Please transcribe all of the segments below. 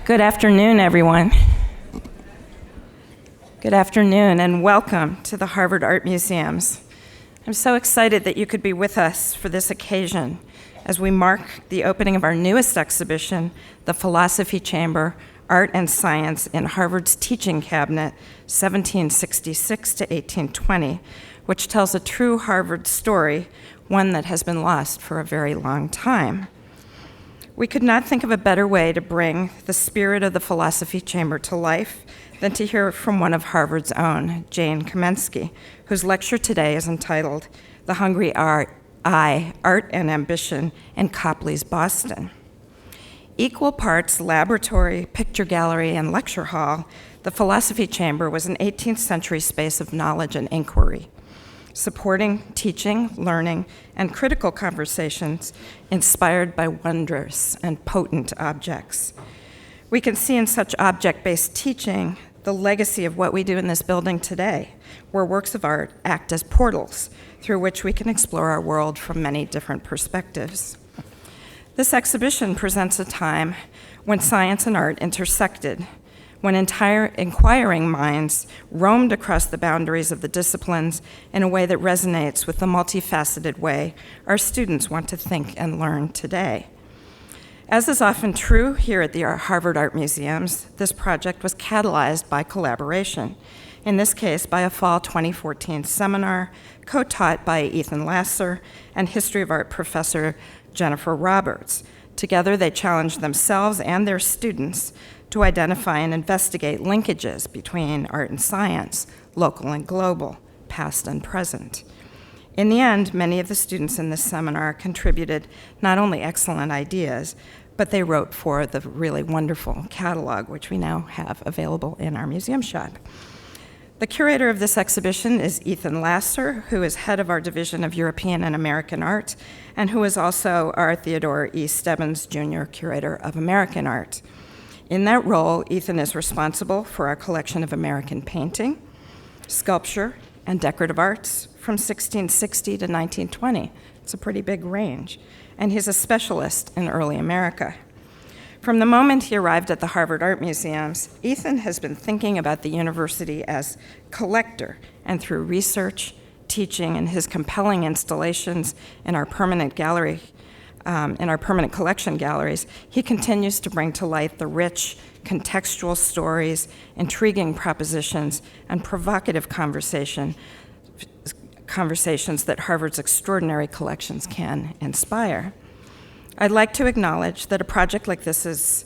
Good afternoon, everyone. Good afternoon, and welcome to the Harvard Art Museums. I'm so excited that you could be with us for this occasion as we mark the opening of our newest exhibition, The Philosophy Chamber, Art and Science in Harvard's Teaching Cabinet, 1766 to 1820, which tells a true Harvard story, one that has been lost for a very long time. We could not think of a better way to bring the spirit of the Philosophy Chamber to life than to hear from one of Harvard's own, Jane Kamensky, whose lecture today is entitled The Hungry Eye, Art and Ambition in Copley's Boston. Equal parts laboratory, picture gallery, and lecture hall, the Philosophy Chamber was an 18th century space of knowledge and inquiry, supporting teaching, learning, and critical conversations inspired by wondrous and potent objects. We can see in such object-based teaching the legacy of what we do in this building today, where works of art act as portals through which we can explore our world from many different perspectives. This exhibition presents a time when science and art intersected, when entire inquiring minds roamed across the boundaries of the disciplines in a way that resonates with the multifaceted way our students want to think and learn today. As is often true here at the Harvard Art Museums, this project was catalyzed by collaboration, in this case by a fall 2014 seminar co-taught by Ethan Lasser and History of Art professor Jennifer Roberts. Together, they challenged themselves and their students to identify and investigate linkages between art and science, local and global, past and present. In the end, many of the students in this seminar contributed not only excellent ideas, but they wrote for the really wonderful catalog, which we now have available in our museum shop. The curator of this exhibition is Ethan Lasser, who is head of our Division of European and American Art, and who is also our Theodore E. Stebbins Jr. Curator of American Art. In that role, Ethan is responsible for our collection of American painting, sculpture, and decorative arts from 1660 to 1920. It's a pretty big range. And he's a specialist in early America. From the moment he arrived at the Harvard Art Museums, Ethan has been thinking about the university as collector, and through research, teaching, and his compelling installations in our permanent gallery, in our permanent collection galleries, he continues to bring to light the rich, contextual stories, intriguing propositions, and provocative conversations that Harvard's extraordinary collections can inspire. I'd like to acknowledge that a project like this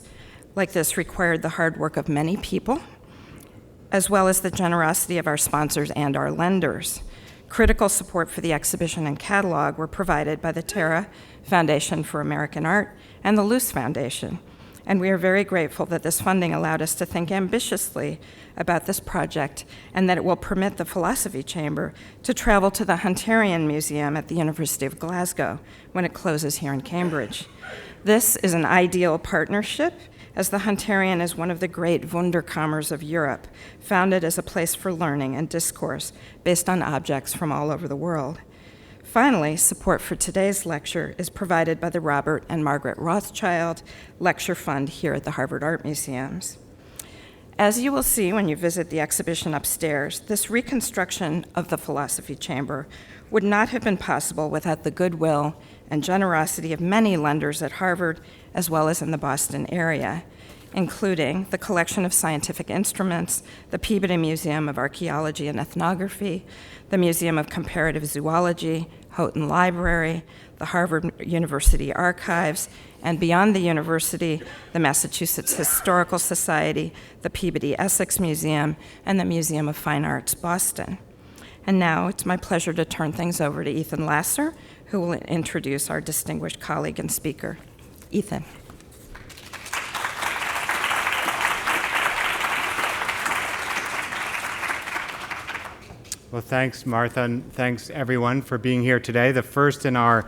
required the hard work of many people, as well as the generosity of our sponsors and our lenders. Critical support for the exhibition and catalog were provided by the Terra Foundation for American Art and the Luce Foundation, and we are very grateful that this funding allowed us to think ambitiously about this project and that it will permit the Philosophy Chamber to travel to the Hunterian Museum at the University of Glasgow when it closes here in Cambridge. This is an ideal partnership, as the Hunterian is one of the great Wunderkammers of Europe, founded as a place for learning and discourse based on objects from all over the world. Finally, support for today's lecture is provided by the Robert and Margaret Rothschild Lecture Fund here at the Harvard Art Museums. As you will see when you visit the exhibition upstairs, this reconstruction of the Philosophy Chamber would not have been possible without the goodwill and generosity of many lenders at Harvard, as well as in the Boston area, including the collection of scientific instruments, the Peabody Museum of Archaeology and Ethnography, the Museum of Comparative Zoology, Houghton Library, the Harvard University Archives, and beyond the university, the Massachusetts Historical Society, the Peabody Essex Museum, and the Museum of Fine Arts, Boston. And now it's my pleasure to turn things over to Ethan Lasser, who will introduce our distinguished colleague and speaker. Ethan. Well, thanks, Martha, and thanks everyone for being here today. The first in our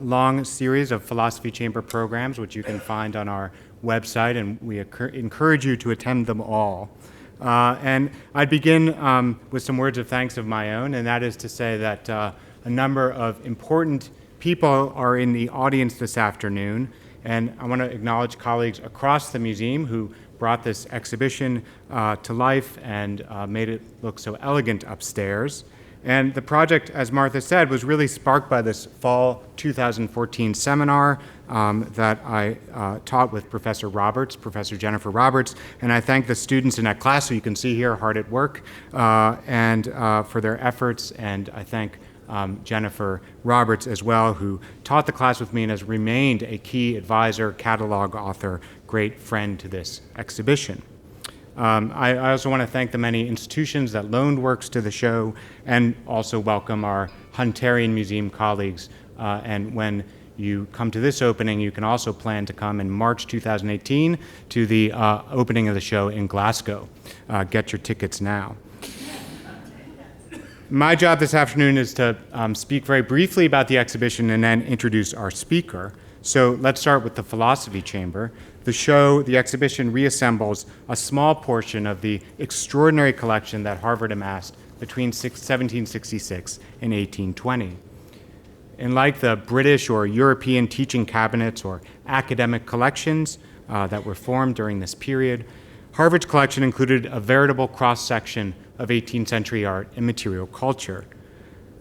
long series of Philosophy Chamber programs, which you can find on our website, and we encourage you to attend them all. And I'd begin with some words of thanks of my own, and that is to say that a number of important people are in the audience this afternoon, And I want to acknowledge colleagues across the museum who brought this exhibition to life and made it look so elegant upstairs. And the project, as Martha said, was really sparked by this fall 2014 seminar that I taught with Professor Roberts, Professor Jennifer Roberts, and I thank the students in that class, who you can see here hard at work, and for their efforts, and I thank Jennifer Roberts as well, who taught the class with me and has remained a key advisor, catalog author, great friend to this exhibition. I also want to thank the many institutions that loaned works to the show, and also welcome our Hunterian Museum colleagues. And when you come to this opening, you can also plan to come in March 2018 to the opening of the show in Glasgow. Get your tickets now. My job this afternoon is to speak very briefly about the exhibition and then introduce our speaker. So let's start with the Philosophy Chamber. The exhibition reassembles a small portion of the extraordinary collection that Harvard amassed between 1766 and 1820. And like the British or European teaching cabinets or academic collections that were formed during this period, Harvard's collection included a veritable cross-section of 18th century art and material culture.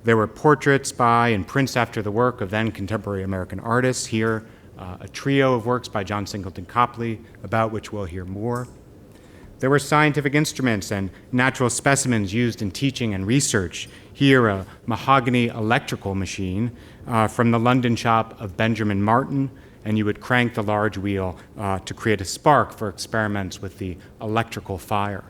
There were portraits by and prints after the work of then contemporary American artists. Here, a trio of works by John Singleton Copley, about which we'll hear more. There were scientific instruments and natural specimens used in teaching and research. Here, a mahogany electrical machine from the London shop of Benjamin Martin, and you would crank the large wheel to create a spark for experiments with the electrical fire.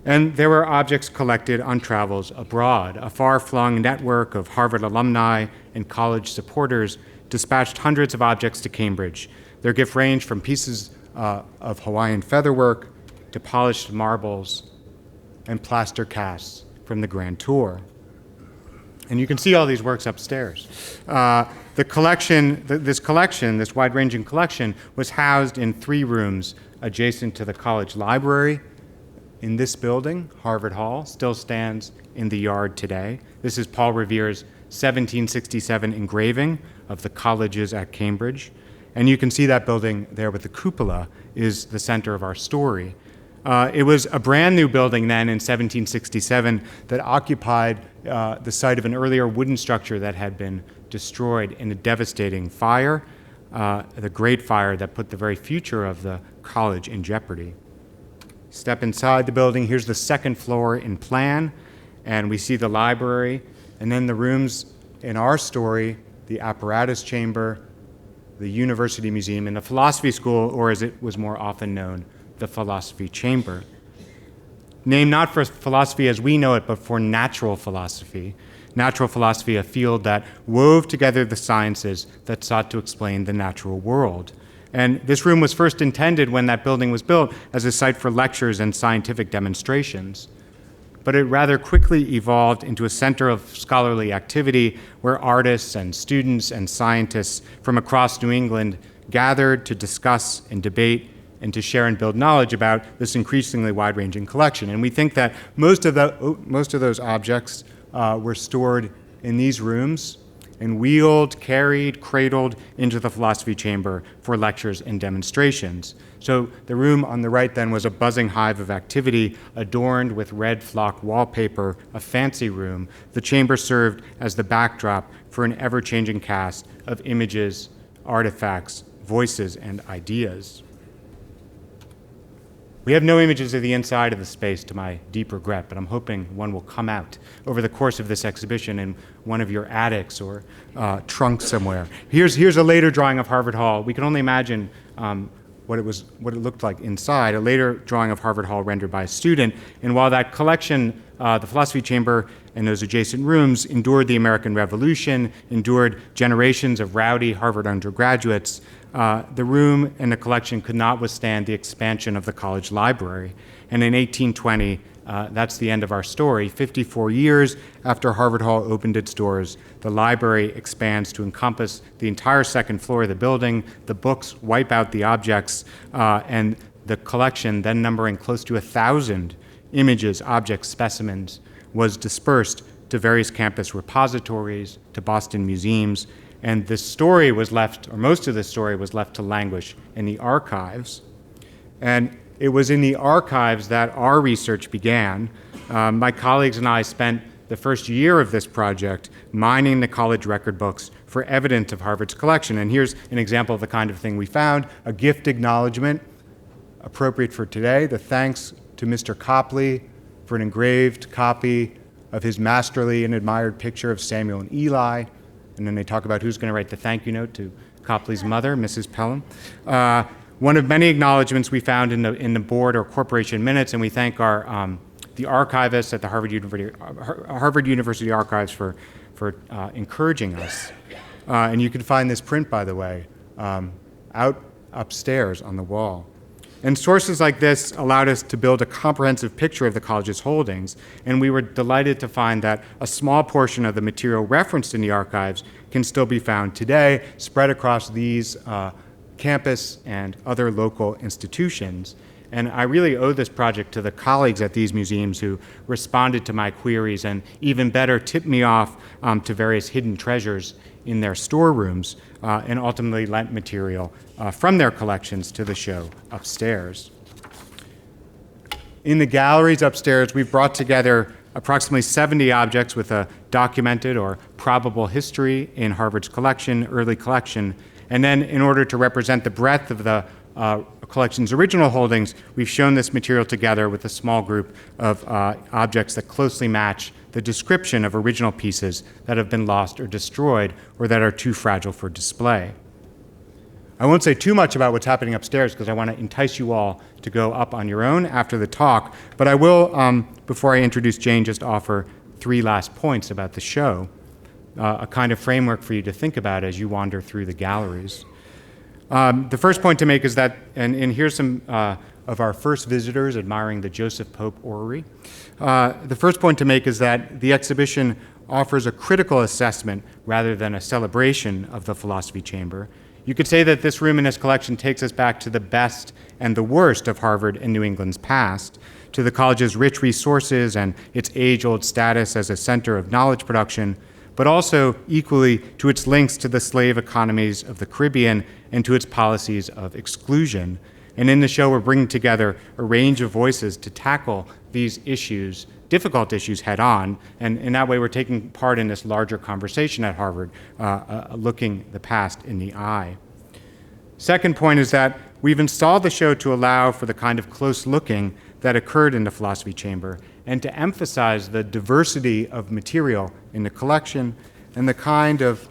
And there were objects collected on travels abroad. A far-flung network of Harvard alumni and college supporters dispatched hundreds of objects to Cambridge. Their gift ranged from pieces of Hawaiian featherwork to polished marbles and plaster casts from the Grand Tour. And you can see all these works upstairs. This wide-ranging collection, was housed in 3 rooms adjacent to the college library. In this building, Harvard Hall, still stands in the yard today. This is Paul Revere's 1767 engraving of the colleges at Cambridge. And you can see that building there with the cupola is the center of our story. It was a brand new building then in 1767 that occupied the site of an earlier wooden structure that had been destroyed in a devastating fire, the Great Fire that put the very future of the college in jeopardy. Step inside the building. Here's the second floor in plan, and we see the library, and then the rooms in our story, the Apparatus Chamber, the University Museum, and the Philosophy School, or as it was more often known, the Philosophy Chamber. Named not for philosophy as we know it, but for natural philosophy. Natural philosophy, a field that wove together the sciences that sought to explain the natural world. And this room was first intended when that building was built as a site for lectures and scientific demonstrations. But it rather quickly evolved into a center of scholarly activity where artists and students and scientists from across New England gathered to discuss and debate and to share and build knowledge about this increasingly wide-ranging collection. And we think that most of those objects were stored in these rooms and wheeled, carried, cradled into the Philosophy Chamber for lectures and demonstrations. So the room on the right then was a buzzing hive of activity adorned with red flock wallpaper, a fancy room. The chamber served as the backdrop for an ever-changing cast of images, artifacts, voices, and ideas. We have no images of the inside of the space, to my deep regret, but I'm hoping one will come out over the course of this exhibition in one of your attics or trunks somewhere. Here's a later drawing of Harvard Hall. We can only imagine what it looked like inside, a later drawing of Harvard Hall rendered by a student. And while that collection, the Philosophy Chamber and those adjacent rooms, endured the American Revolution, endured generations of rowdy Harvard undergraduates, the room and the collection could not withstand the expansion of the college library. And in 1820, that's the end of our story. 54 years after Harvard Hall opened its doors, the library expands to encompass the entire second floor of the building. The books wipe out the objects, and the collection, then numbering close to 1,000 images, objects, specimens, was dispersed to various campus repositories, to Boston museums, And the story was left, or most of the story was left to languish in the archives. And it was in the archives that our research began. My colleagues and I spent the first year of this project mining the college record books for evidence of Harvard's collection. And here's an example of the kind of thing we found: a gift acknowledgement, appropriate for today, the thanks to Mr. Copley for an engraved copy of his masterly and admired picture of Samuel and Eli. And then they talk about who's going to write the thank you note to Copley's mother, Mrs. Pelham. One of many acknowledgments we found in the board or corporation minutes, and we thank our the archivists at the Harvard University Archives for encouraging us. And you can find this print, by the way, out upstairs on the wall. And sources like this allowed us to build a comprehensive picture of the college's holdings, and we were delighted to find that a small portion of the material referenced in the archives can still be found today, spread across these campus and other local institutions. And I really owe this project to the colleagues at these museums who responded to my queries and, even better, tipped me off to various hidden treasures in their storerooms and ultimately lent material from their collections to the show upstairs. In the galleries upstairs, we've brought together approximately 70 objects with a documented or probable history in Harvard's collection, early collection. And then, in order to represent the breadth of the collection's original holdings, we've shown this material together with a small group of objects that closely match the description of original pieces that have been lost or destroyed or that are too fragile for display. I won't say too much about what's happening upstairs because I want to entice you all to go up on your own after the talk, but I will, before I introduce Jane, just offer 3 last points about the show, a kind of framework for you to think about as you wander through the galleries. The first point to make is that, and here's some of our first visitors admiring the Joseph Pope orrery. The first point to make is that the exhibition offers a critical assessment rather than a celebration of the philosophy chamber. You could say that this room in this collection takes us back to the best and the worst of Harvard and New England's past, to the college's rich resources and its age-old status as a center of knowledge production, but also equally to its links to the slave economies of the Caribbean and to its policies of exclusion. And in the show, we're bringing together a range of voices to tackle these issues, difficult issues, head on. And in that way, we're taking part in this larger conversation at Harvard, looking the past in the eye. Second point is that we've installed the show to allow for the kind of close looking that occurred in the philosophy chamber and to emphasize the diversity of material in the collection and the kind of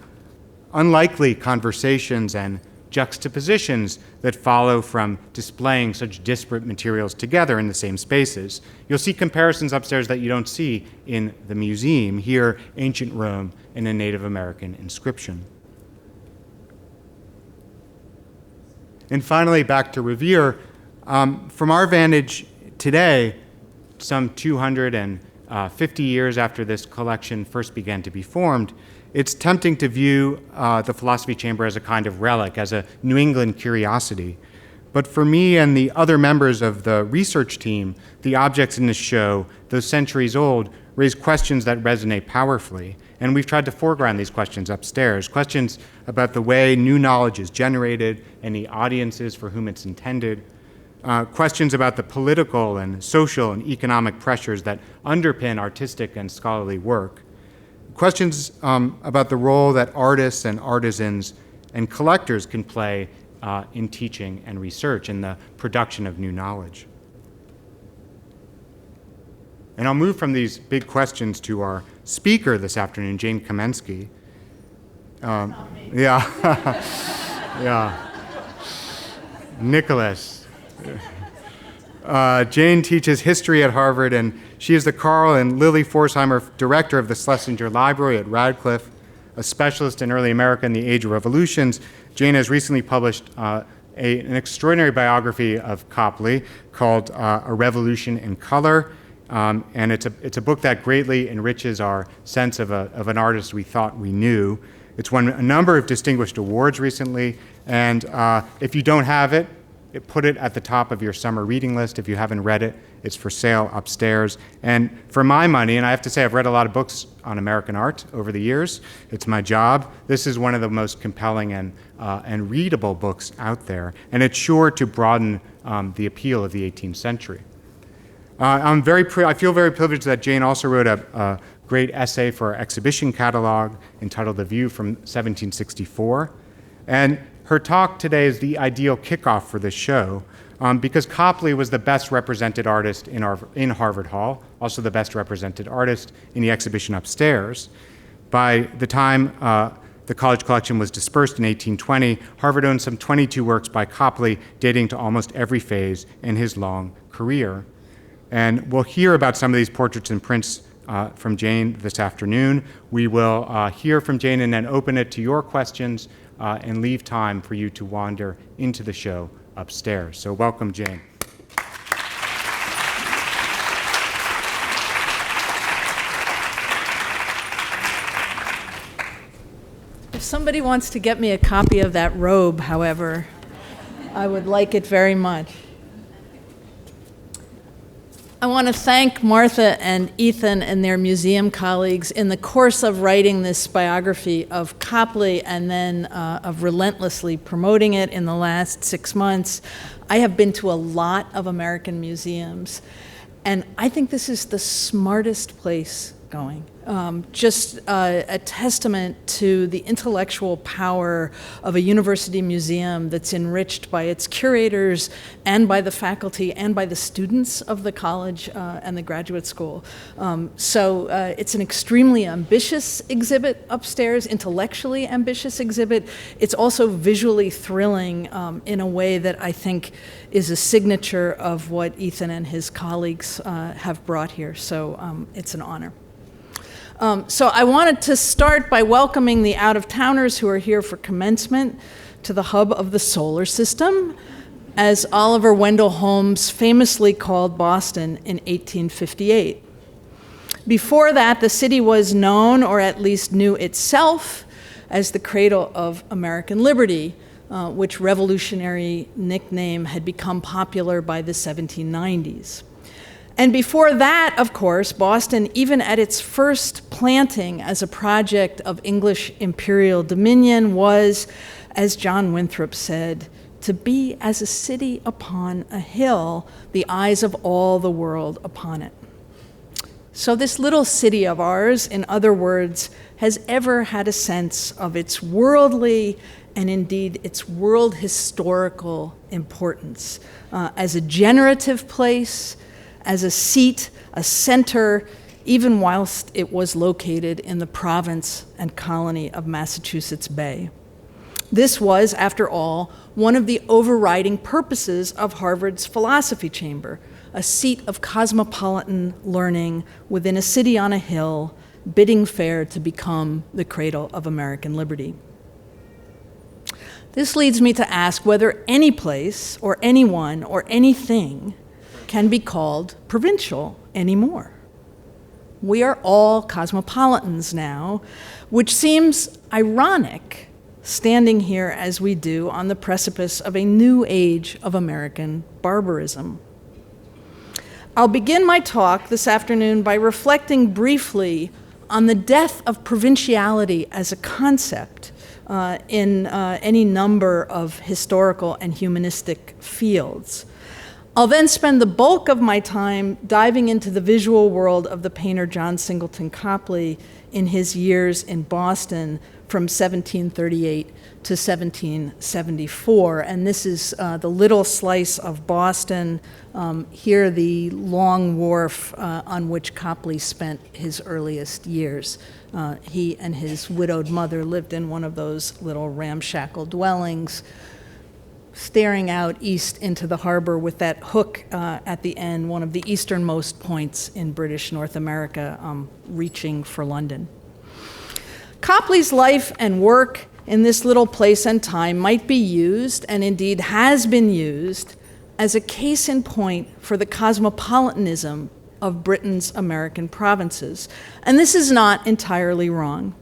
unlikely conversations and juxtapositions that follow from displaying such disparate materials together in the same spaces. You'll see comparisons upstairs that you don't see in the museum. Here, ancient Rome and a Native American inscription. And finally, back to Revere. From our vantage today, some 250 years after this collection first began to be formed, it's tempting to view the philosophy chamber as a kind of relic, as a New England curiosity. But for me and the other members of the research team, the objects in this show, though centuries old, raise questions that resonate powerfully. And we've tried to foreground these questions upstairs, questions about the way new knowledge is generated and the audiences for whom it's intended, questions about the political and social and economic pressures that underpin artistic and scholarly work, questions about the role that artists and artisans and collectors can play in teaching and research in the production of new knowledge. And I'll move from these big questions to our speaker this afternoon, Jane Kamensky. Yeah. Yeah. Nicholas. Jane teaches history at Harvard, and she is the Carl and Lily Pforzheimer Director of the Schlesinger Library at Radcliffe, a specialist in early America and the Age of Revolutions. Jane has recently published an extraordinary biography of Copley called A Revolution in Color, and it's a book that greatly enriches our sense of an artist we thought we knew. It's won a number of distinguished awards recently, and if you don't have it, put it at the top of your summer reading list. If you haven't read it, it's for sale upstairs. And for my money, and I have to say I've read a lot of books on American art over the years. It's my job. This is one of the most compelling and readable books out there. And it's sure to broaden the appeal of the 18th century. I feel very privileged that Jane also wrote a great essay for our exhibition catalog entitled The View from 1764. And her talk today is the ideal kickoff for this show because Copley was the best represented artist in Harvard Hall, also the best represented artist in the exhibition upstairs. By the time the college collection was dispersed in 1820, Harvard owned some 22 works by Copley dating to almost every phase in his long career. And we'll hear about some of these portraits and prints from Jane this afternoon. We will hear from Jane and then open it to your questions and leave time for you to wander into the show upstairs. So welcome, Jane. If somebody wants to get me a copy of that robe, however, I would like it very much. I want to thank Martha and Ethan and their museum colleagues. In the course of writing this biography of Copley and then of relentlessly promoting it in the last 6 months, I have been to a lot of American museums, and I think this is the smartest place going. Just a testament to the intellectual power of a university museum that's enriched by its curators and by the faculty and by the students of the college and the graduate school. So it's an extremely ambitious exhibit upstairs, intellectually ambitious exhibit. It's also visually thrilling in a way that I think is a signature of what Ethan and his colleagues have brought here. So it's an honor. So I wanted to start by welcoming the out-of-towners who are here for commencement to the hub of the solar system, as Oliver Wendell Holmes famously called Boston in 1858. Before that, the city was known, or at least knew itself, as the cradle of American liberty, which revolutionary nickname had become popular by the 1790s. And before that, of course, Boston, even at its first planting as a project of English imperial dominion, was, as John Winthrop said, to be as a city upon a hill, the eyes of all the world upon it. So this little city of ours, in other words, has ever had a sense of its worldly and indeed its world historical importance as a generative place, as a seat, a center, even whilst it was located in the province and colony of Massachusetts Bay. This was, after all, one of the overriding purposes of Harvard's philosophy chamber, a seat of cosmopolitan learning within a city on a hill, bidding fair to become the cradle of American liberty. This leads me to ask whether any place or anyone or anything can be called provincial anymore. We are all cosmopolitans now, which seems ironic, standing here as we do on the precipice of a new age of American barbarism. I'll begin my talk this afternoon by reflecting briefly on the death of provinciality as a concept in any number of historical and humanistic fields. I'll then spend the bulk of my time diving into the visual world of the painter John Singleton Copley in his years in Boston from 1738 to 1774. And this is the little slice of Boston, here the long wharf on which Copley spent his earliest years. He and his widowed mother lived in one of those little ramshackle dwellings, staring out east into the harbor with that hook at the end, one of the easternmost points in British North America, reaching for London. Copley's life and work in this little place and time might be used, and indeed has been used, as a case in point for the cosmopolitanism of Britain's American provinces. And this is not entirely wrong.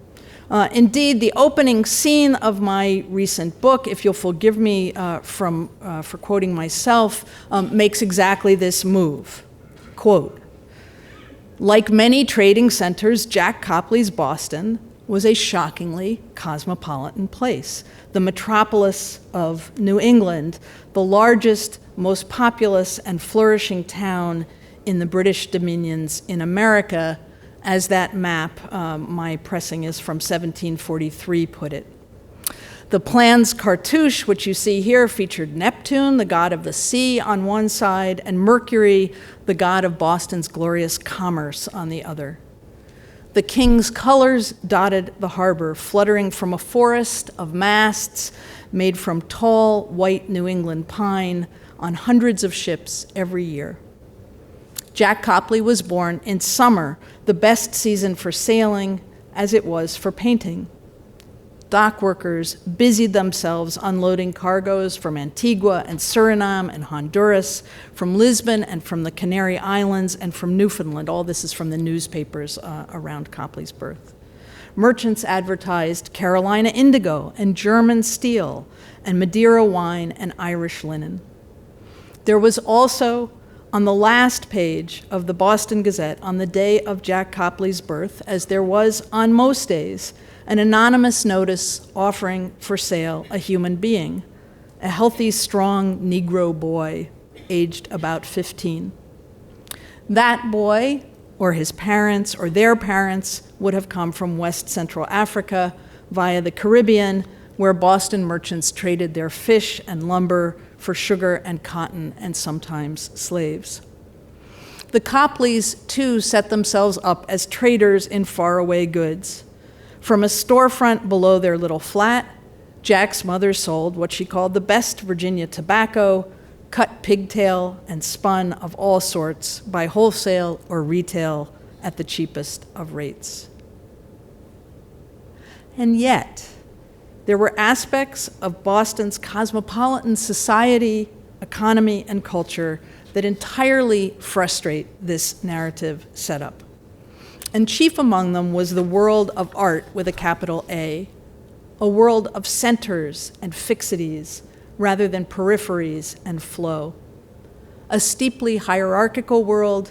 Indeed, the opening scene of my recent book, if you'll forgive me for quoting myself, makes exactly this move. Quote, "Like many trading centers, Jack Copley's Boston was a shockingly cosmopolitan place, the metropolis of New England, the largest, most populous and flourishing town in the British dominions in America, as that map, my pressing is from 1743, put it. The plan's cartouche, which you see here, featured Neptune, the god of the sea, on one side, and Mercury, the god of Boston's glorious commerce, on the other. The king's colors dotted the harbor, fluttering from a forest of masts made from tall, white New England pine on hundreds of ships every year. Jack Copley was born in summer, the best season for sailing, as it was for painting. Dock workers busied themselves unloading cargoes from Antigua and Suriname and Honduras, from Lisbon and from the Canary Islands and from Newfoundland. All this is from the newspapers around Copley's birth. Merchants advertised Carolina indigo and German steel and Madeira wine and Irish linen. There was also, on the last page of the Boston Gazette on the day of Jack Copley's birth, as there was on most days, an anonymous notice offering for sale a human being, a healthy, strong Negro boy, aged about 15. That boy, or his parents, or their parents, would have come from West Central Africa via the Caribbean, where Boston merchants traded their fish and lumber for sugar and cotton and sometimes slaves. The Copleys, too, set themselves up as traders in faraway goods. From a storefront below their little flat, Jack's mother sold what she called the best Virginia tobacco, cut pigtail and spun of all sorts by wholesale or retail at the cheapest of rates. And yet, there were aspects of Boston's cosmopolitan society, economy, and culture that entirely frustrate this narrative setup. And chief among them was the world of art with a capital A, a world of centers and fixities rather than peripheries and flow. A steeply hierarchical world,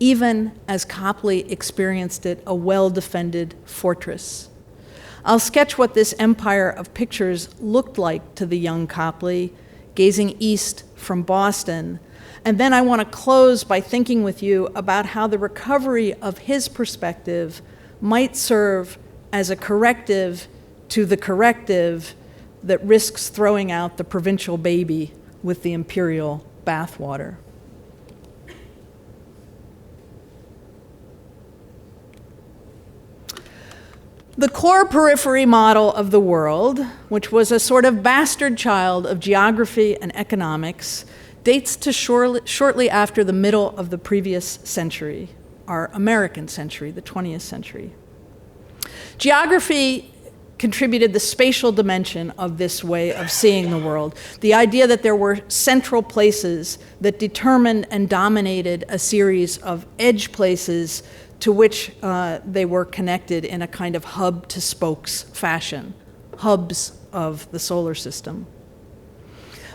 even as Copley experienced it, a well-defended fortress. I'll sketch what this empire of pictures looked like to the young Copley, gazing east from Boston. And then I want to close by thinking with you about how the recovery of his perspective might serve as a corrective to the corrective that risks throwing out the provincial baby with the imperial bathwater. The core periphery model of the world, which was a sort of bastard child of geography and economics, dates to shortly after the middle of the previous century, our American century, the 20th century. Geography contributed the spatial dimension of this way of seeing the world, the idea that there were central places that determined and dominated a series of edge places to which they were connected in a kind of hub-to-spokes fashion, hubs of the solar system.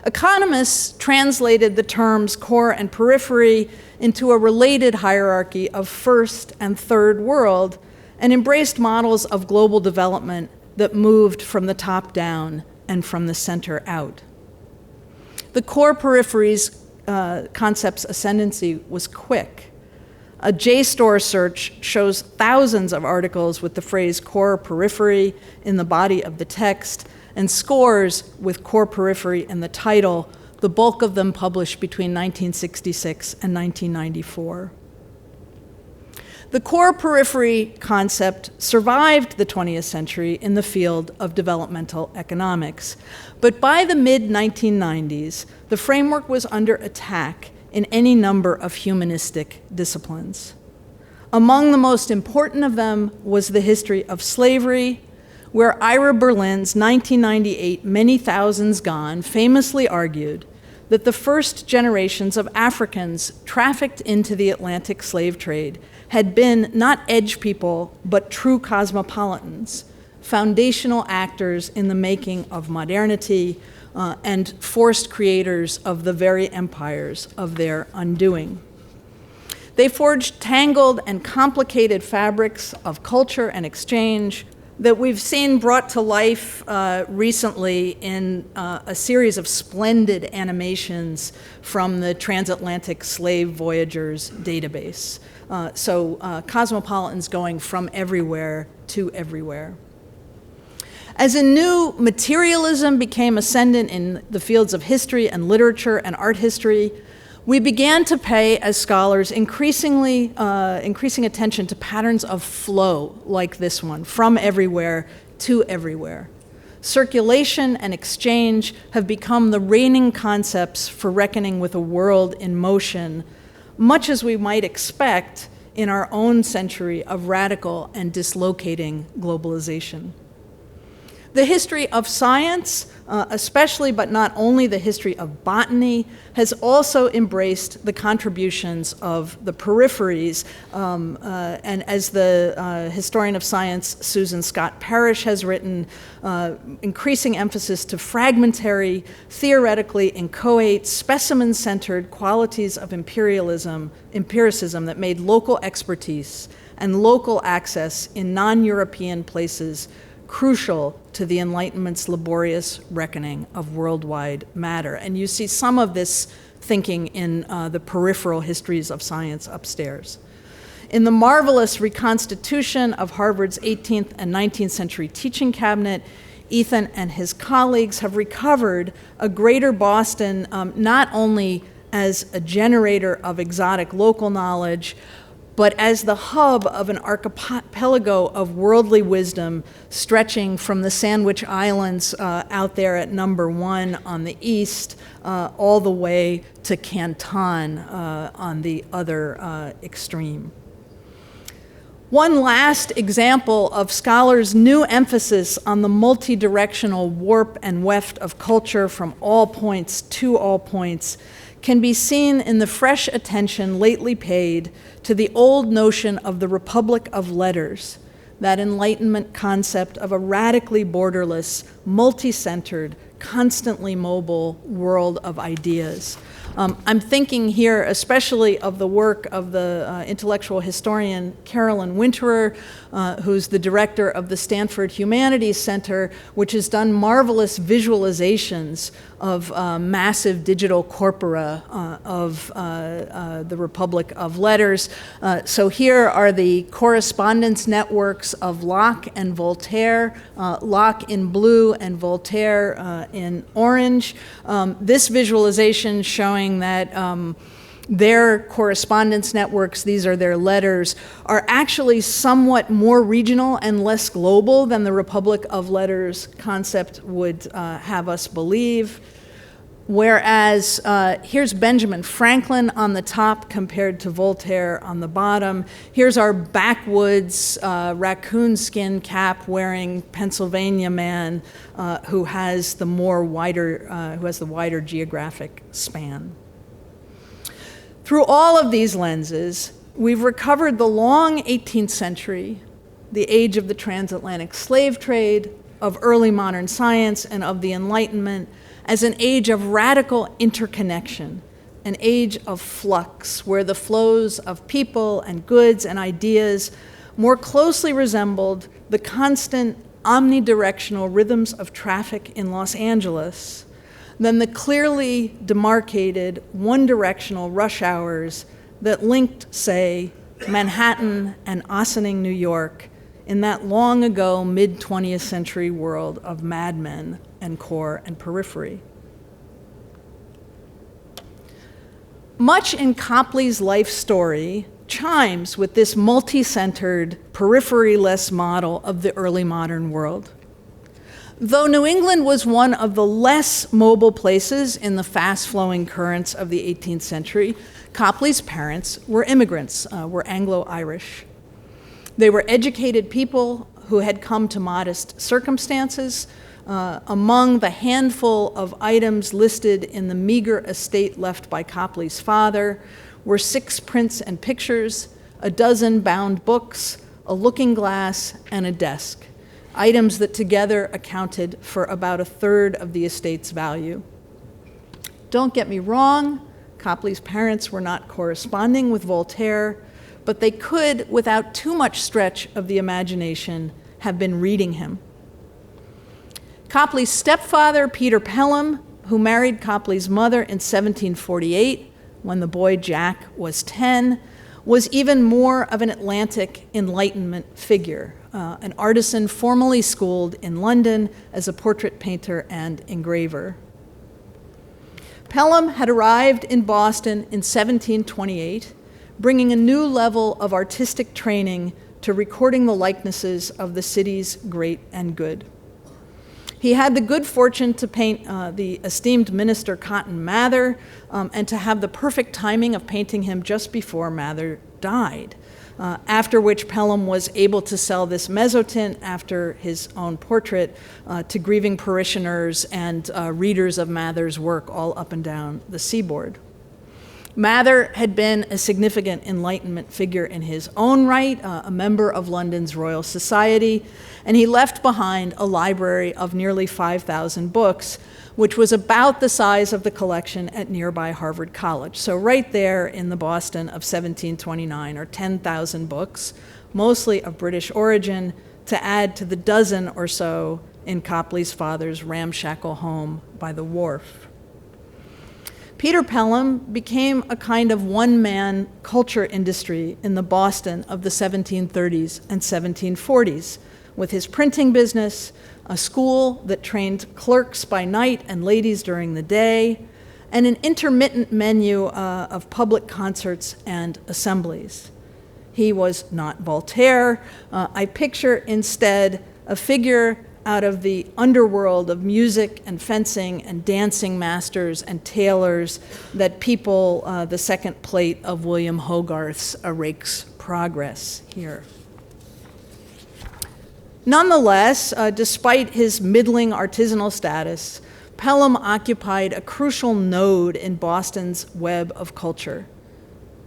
Economists translated the terms core and periphery into a related hierarchy of first and third world and embraced models of global development that moved from the top down and from the center out. The core periphery's concept's ascendancy was quick. A JSTOR search shows thousands of articles with the phrase core periphery in the body of the text and scores with core periphery in the title, the bulk of them published between 1966 and 1994. The core periphery concept survived the 20th century in the field of developmental economics, but by the mid-1990s, the framework was under attack in any number of humanistic disciplines. Among the most important of them was the history of slavery, where Ira Berlin's 1998 Many Thousands Gone famously argued that the first generations of Africans trafficked into the Atlantic slave trade had been not edge people, but true cosmopolitans, foundational actors in the making of modernity, and forced creators of the very empires of their undoing. They forged tangled and complicated fabrics of culture and exchange that we've seen brought to life recently in a series of splendid animations from the Transatlantic Slave Voyagers database. So cosmopolitans going from everywhere to everywhere. As a new materialism became ascendant in the fields of history and literature and art history, we began to pay, as scholars, increasing attention to patterns of flow like this one, from everywhere to everywhere. Circulation and exchange have become the reigning concepts for reckoning with a world in motion, much as we might expect in our own century of radical and dislocating globalization. The history of science, especially but not only the history of botany, has also embraced the contributions of the peripheries. And as the historian of science, Susan Scott Parrish, has written, increasing emphasis to fragmentary, theoretically inchoate, specimen-centered qualities of empiricism that made local expertise and local access in non-European places crucial to the Enlightenment's laborious reckoning of worldwide matter. And you see some of this thinking in the peripheral histories of science upstairs. In the marvelous reconstitution of Harvard's 18th and 19th century teaching cabinet, Ethan and his colleagues have recovered a greater Boston not only as a generator of exotic local knowledge, but as the hub of an archipelago of worldly wisdom stretching from the Sandwich Islands out there at number 1 on the east, all the way to Canton on the other extreme. One last example of scholars' new emphasis on the multi-directional warp and weft of culture from all points to all points can be seen in the fresh attention lately paid to the old notion of the Republic of Letters, that Enlightenment concept of a radically borderless, multi-centered, constantly mobile world of ideas. I'm thinking here especially of the work of the intellectual historian Carolyn Winterer, who's the director of the Stanford Humanities Center, which has done marvelous visualizations of massive digital corpora of the Republic of Letters. So here are the correspondence networks of Locke and Voltaire, Locke in blue and Voltaire in orange. This visualization showing that their correspondence networks, these are their letters, are actually somewhat more regional and less global than the Republic of Letters concept would have us believe. Whereas here's Benjamin Franklin on the top compared to Voltaire on the bottom. Here's our backwoods raccoon skin cap wearing Pennsylvania man who has the wider geographic span. Through all of these lenses, we've recovered the long 18th century, the age of the transatlantic slave trade, of early modern science, and of the Enlightenment, as an age of radical interconnection, an age of flux, where the flows of people and goods and ideas more closely resembled the constant omnidirectional rhythms of traffic in Los Angeles than the clearly demarcated one-directional rush hours that linked, say, Manhattan and Ossining, New York, in that long ago mid-20th century world of madmen and core and periphery. Much in Copley's life story chimes with this multi-centered, periphery-less model of the early modern world. Though New England was one of the less mobile places in the fast-flowing currents of the 18th century, Copley's parents were immigrants, were Anglo-Irish. They were educated people who had come to modest circumstances. Among the handful of items listed in the meager estate left by Copley's father were 6 prints and pictures, a dozen bound books, a looking glass, and a desk. items that together accounted for about a third of the estate's value. Don't get me wrong, Copley's parents were not corresponding with Voltaire, but they could, without too much stretch of the imagination, have been reading him. Copley's stepfather, Peter Pelham, who married Copley's mother in 1748, when the boy Jack was 10, was even more of an Atlantic Enlightenment figure, an artisan formerly schooled in London as a portrait painter and engraver. Pelham had arrived in Boston in 1728, bringing a new level of artistic training to recording the likenesses of the city's great and good. He had the good fortune to paint the esteemed minister Cotton Mather, and to have the perfect timing of painting him just before Mather died, after which Pelham was able to sell this mezzotint after his own portrait to grieving parishioners and readers of Mather's work all up and down the seaboard. Mather had been a significant Enlightenment figure in his own right, a member of London's Royal Society, and he left behind a library of nearly 5,000 books, which was about the size of the collection at nearby Harvard College. So right there in the Boston of 1729 are 10,000 books, mostly of British origin, to add to the dozen or so in Copley's father's ramshackle home by the wharf. Peter Pelham became a kind of one-man culture industry in the Boston of the 1730s and 1740s, with his printing business, a school that trained clerks by night and ladies during the day, and an intermittent menu of public concerts and assemblies. He was not Voltaire. I picture instead a figure out of the underworld of music and fencing and dancing masters and tailors that people the second plate of William Hogarth's A Rake's Progress here. Nonetheless, despite his middling artisanal status, Pelham occupied a crucial node in Boston's web of culture.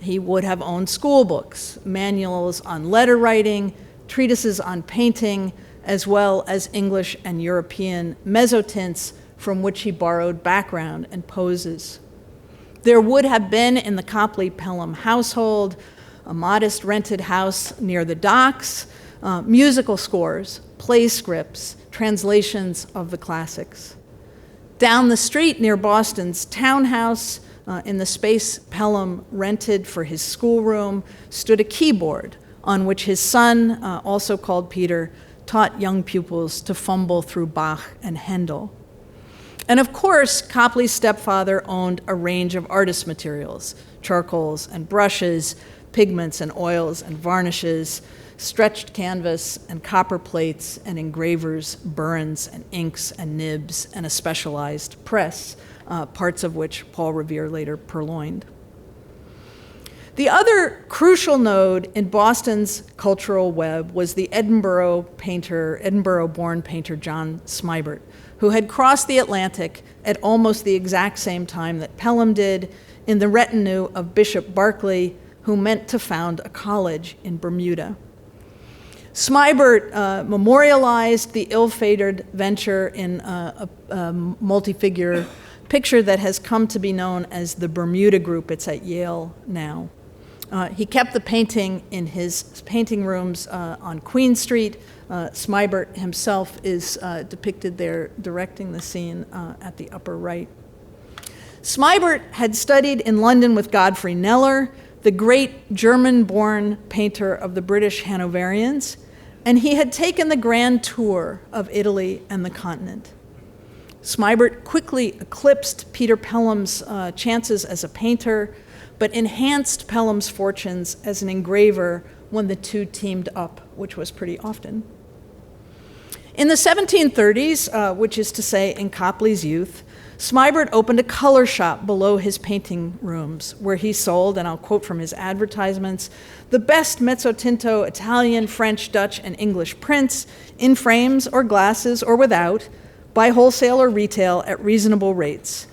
He would have owned school books, manuals on letter writing, treatises on painting, as well as English and European mezzotints from which he borrowed background and poses. There would have been in the Copley-Pelham household a modest rented house near the docks, musical scores, play scripts, translations of the classics. Down the street near Boston's townhouse, in the space Pelham rented for his schoolroom, stood a keyboard on which his son, also called Peter, taught young pupils to fumble through Bach and Handel. And of course, Copley's stepfather owned a range of artist materials, charcoals and brushes, pigments and oils and varnishes, stretched canvas and copper plates and engravers, burns and inks and nibs, and a specialized press, parts of which Paul Revere later purloined. The other crucial node in Boston's cultural web was the Edinburgh-born painter John Smibert, who had crossed the Atlantic at almost the exact same time that Pelham did in the retinue of Bishop Berkeley, who meant to found a college in Bermuda. Smibert memorialized the ill-fated venture in a multi-figure picture that has come to be known as the Bermuda Group. It's at Yale now. He kept the painting in his painting rooms on Queen Street. Smibert himself is depicted there directing the scene at the upper right. Smibert had studied in London with Godfrey Kneller, the great German-born painter of the British Hanoverians, and he had taken the grand tour of Italy and the continent. Smibert quickly eclipsed Peter Pelham's chances as a painter, but enhanced Pelham's fortunes as an engraver when the two teamed up, which was pretty often. In the 1730s, which is to say in Copley's youth, Smibert opened a color shop below his painting rooms, where he sold, and I'll quote from his advertisements, the best mezzotinto Italian, French, Dutch, and English prints, in frames or glasses or without, by wholesale or retail at reasonable rates.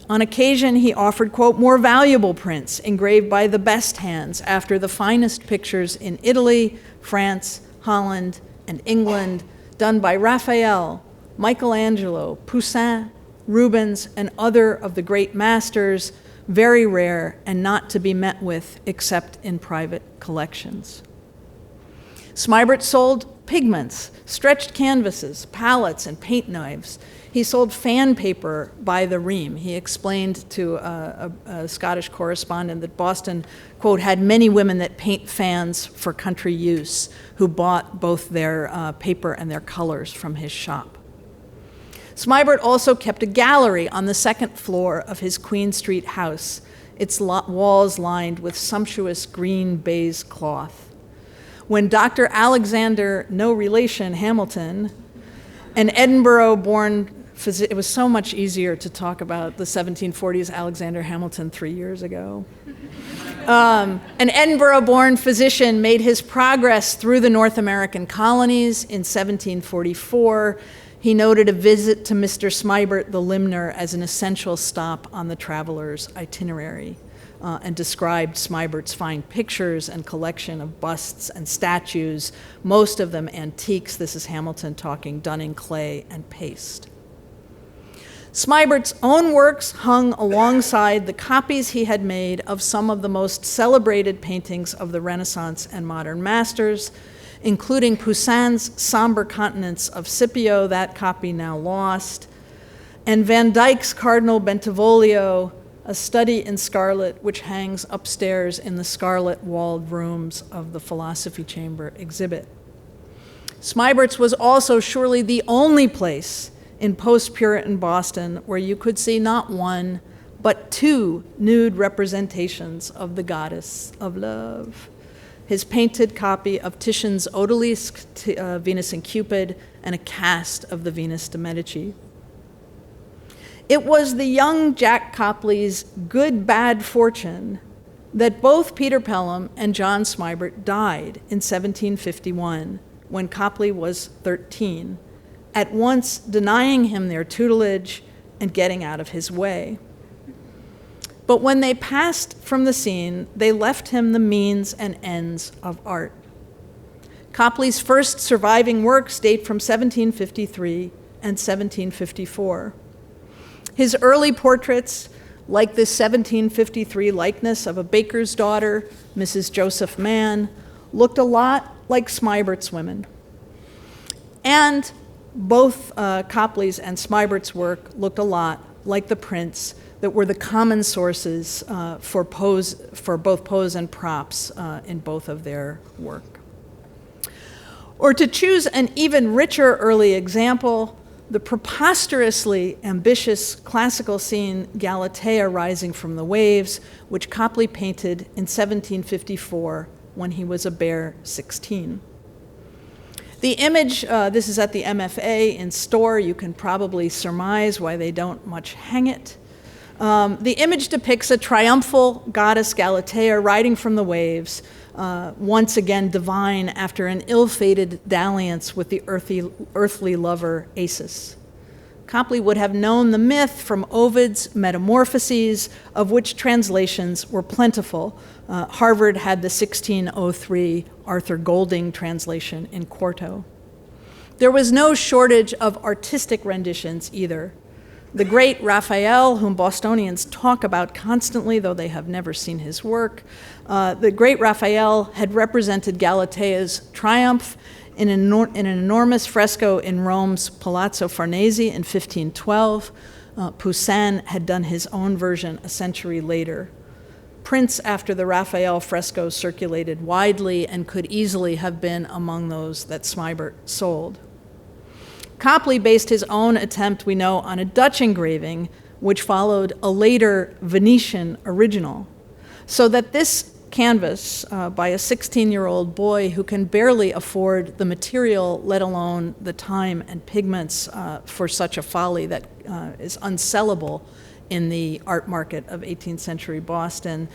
On occasion, he offered, quote, more valuable prints engraved by the best hands after the finest pictures in Italy, France, Holland, and England, done by Raphael, Michelangelo, Poussin, Rubens, and other of the great masters, very rare and not to be met with except in private collections. Smibert sold pigments, stretched canvases, palettes, and paint knives. He sold fan paper by the ream. He explained to a Scottish correspondent that Boston, quote, had many women that paint fans for country use who bought both their paper and their colors from his shop. Smibert also kept a gallery on the second floor of his Queen Street house, its walls lined with sumptuous green baize cloth. When Dr. Alexander, no relation, Hamilton, an Edinburgh-born physician, it was so much easier to talk about the 1740s Alexander Hamilton 3 years ago. An Edinburgh-born physician made his progress through the North American colonies in 1744. He noted a visit to Mr. Smibert the limner as an essential stop on the traveler's itinerary, and described Smibert's fine pictures and collection of busts and statues, most of them antiques. This is Hamilton talking, done in clay and paste. Smibert's own works hung alongside the copies he had made of some of the most celebrated paintings of the Renaissance and modern masters, including Poussin's somber countenance of Scipio, that copy now lost, and Van Dyck's Cardinal Bentivoglio, a study in scarlet which hangs upstairs in the scarlet-walled rooms of the Philosophy Chamber exhibit. Smibert's was also surely the only place in post-Puritan Boston where you could see not one, but two nude representations of the goddess of love. His painted copy of Titian's Odalisque, Venus and Cupid, and a cast of the Venus de Medici. It was the young Jack Copley's good-bad fortune that both Peter Pelham and John Smibert died in 1751, when Copley was 13, at once denying him their tutelage and getting out of his way. But when they passed from the scene, they left him the means and ends of art. Copley's first surviving works date from 1753 and 1754. His early portraits, like this 1753 likeness of a baker's daughter, Mrs. Joseph Mann, looked a lot like Smibert's women. And both Copley's and Smibert's work looked a lot like the prints that were the common sources for both pose and props in both of their work. Or to choose an even richer early example, the preposterously ambitious classical scene Galatea Rising from the Waves, which Copley painted in 1754 when he was a bare 16. The image, this is at the MFA in Store. You can probably surmise why they don't much hang it. The image depicts a triumphal goddess Galatea riding from the waves, once again divine after an ill-fated dalliance with the earthly lover Acis. Copley would have known the myth from Ovid's Metamorphoses, of which translations were plentiful. Harvard had the 1603 Arthur Golding translation in quarto. There was no shortage of artistic renditions either. The great Raphael, whom Bostonians talk about constantly, though they have never seen his work, the great Raphael had represented Galatea's triumph in an enormous fresco in Rome's Palazzo Farnese in 1512. Poussin had done his own version a century later. Prints after the Raphael frescoes circulated widely and could easily have been among those that Smibert sold. Copley based his own attempt, we know, on a Dutch engraving, which followed a later Venetian original, so that this canvas by a 16-year-old boy who can barely afford the material, let alone the time and pigments for such a folly that is unsellable in the art market of 18th century Boston,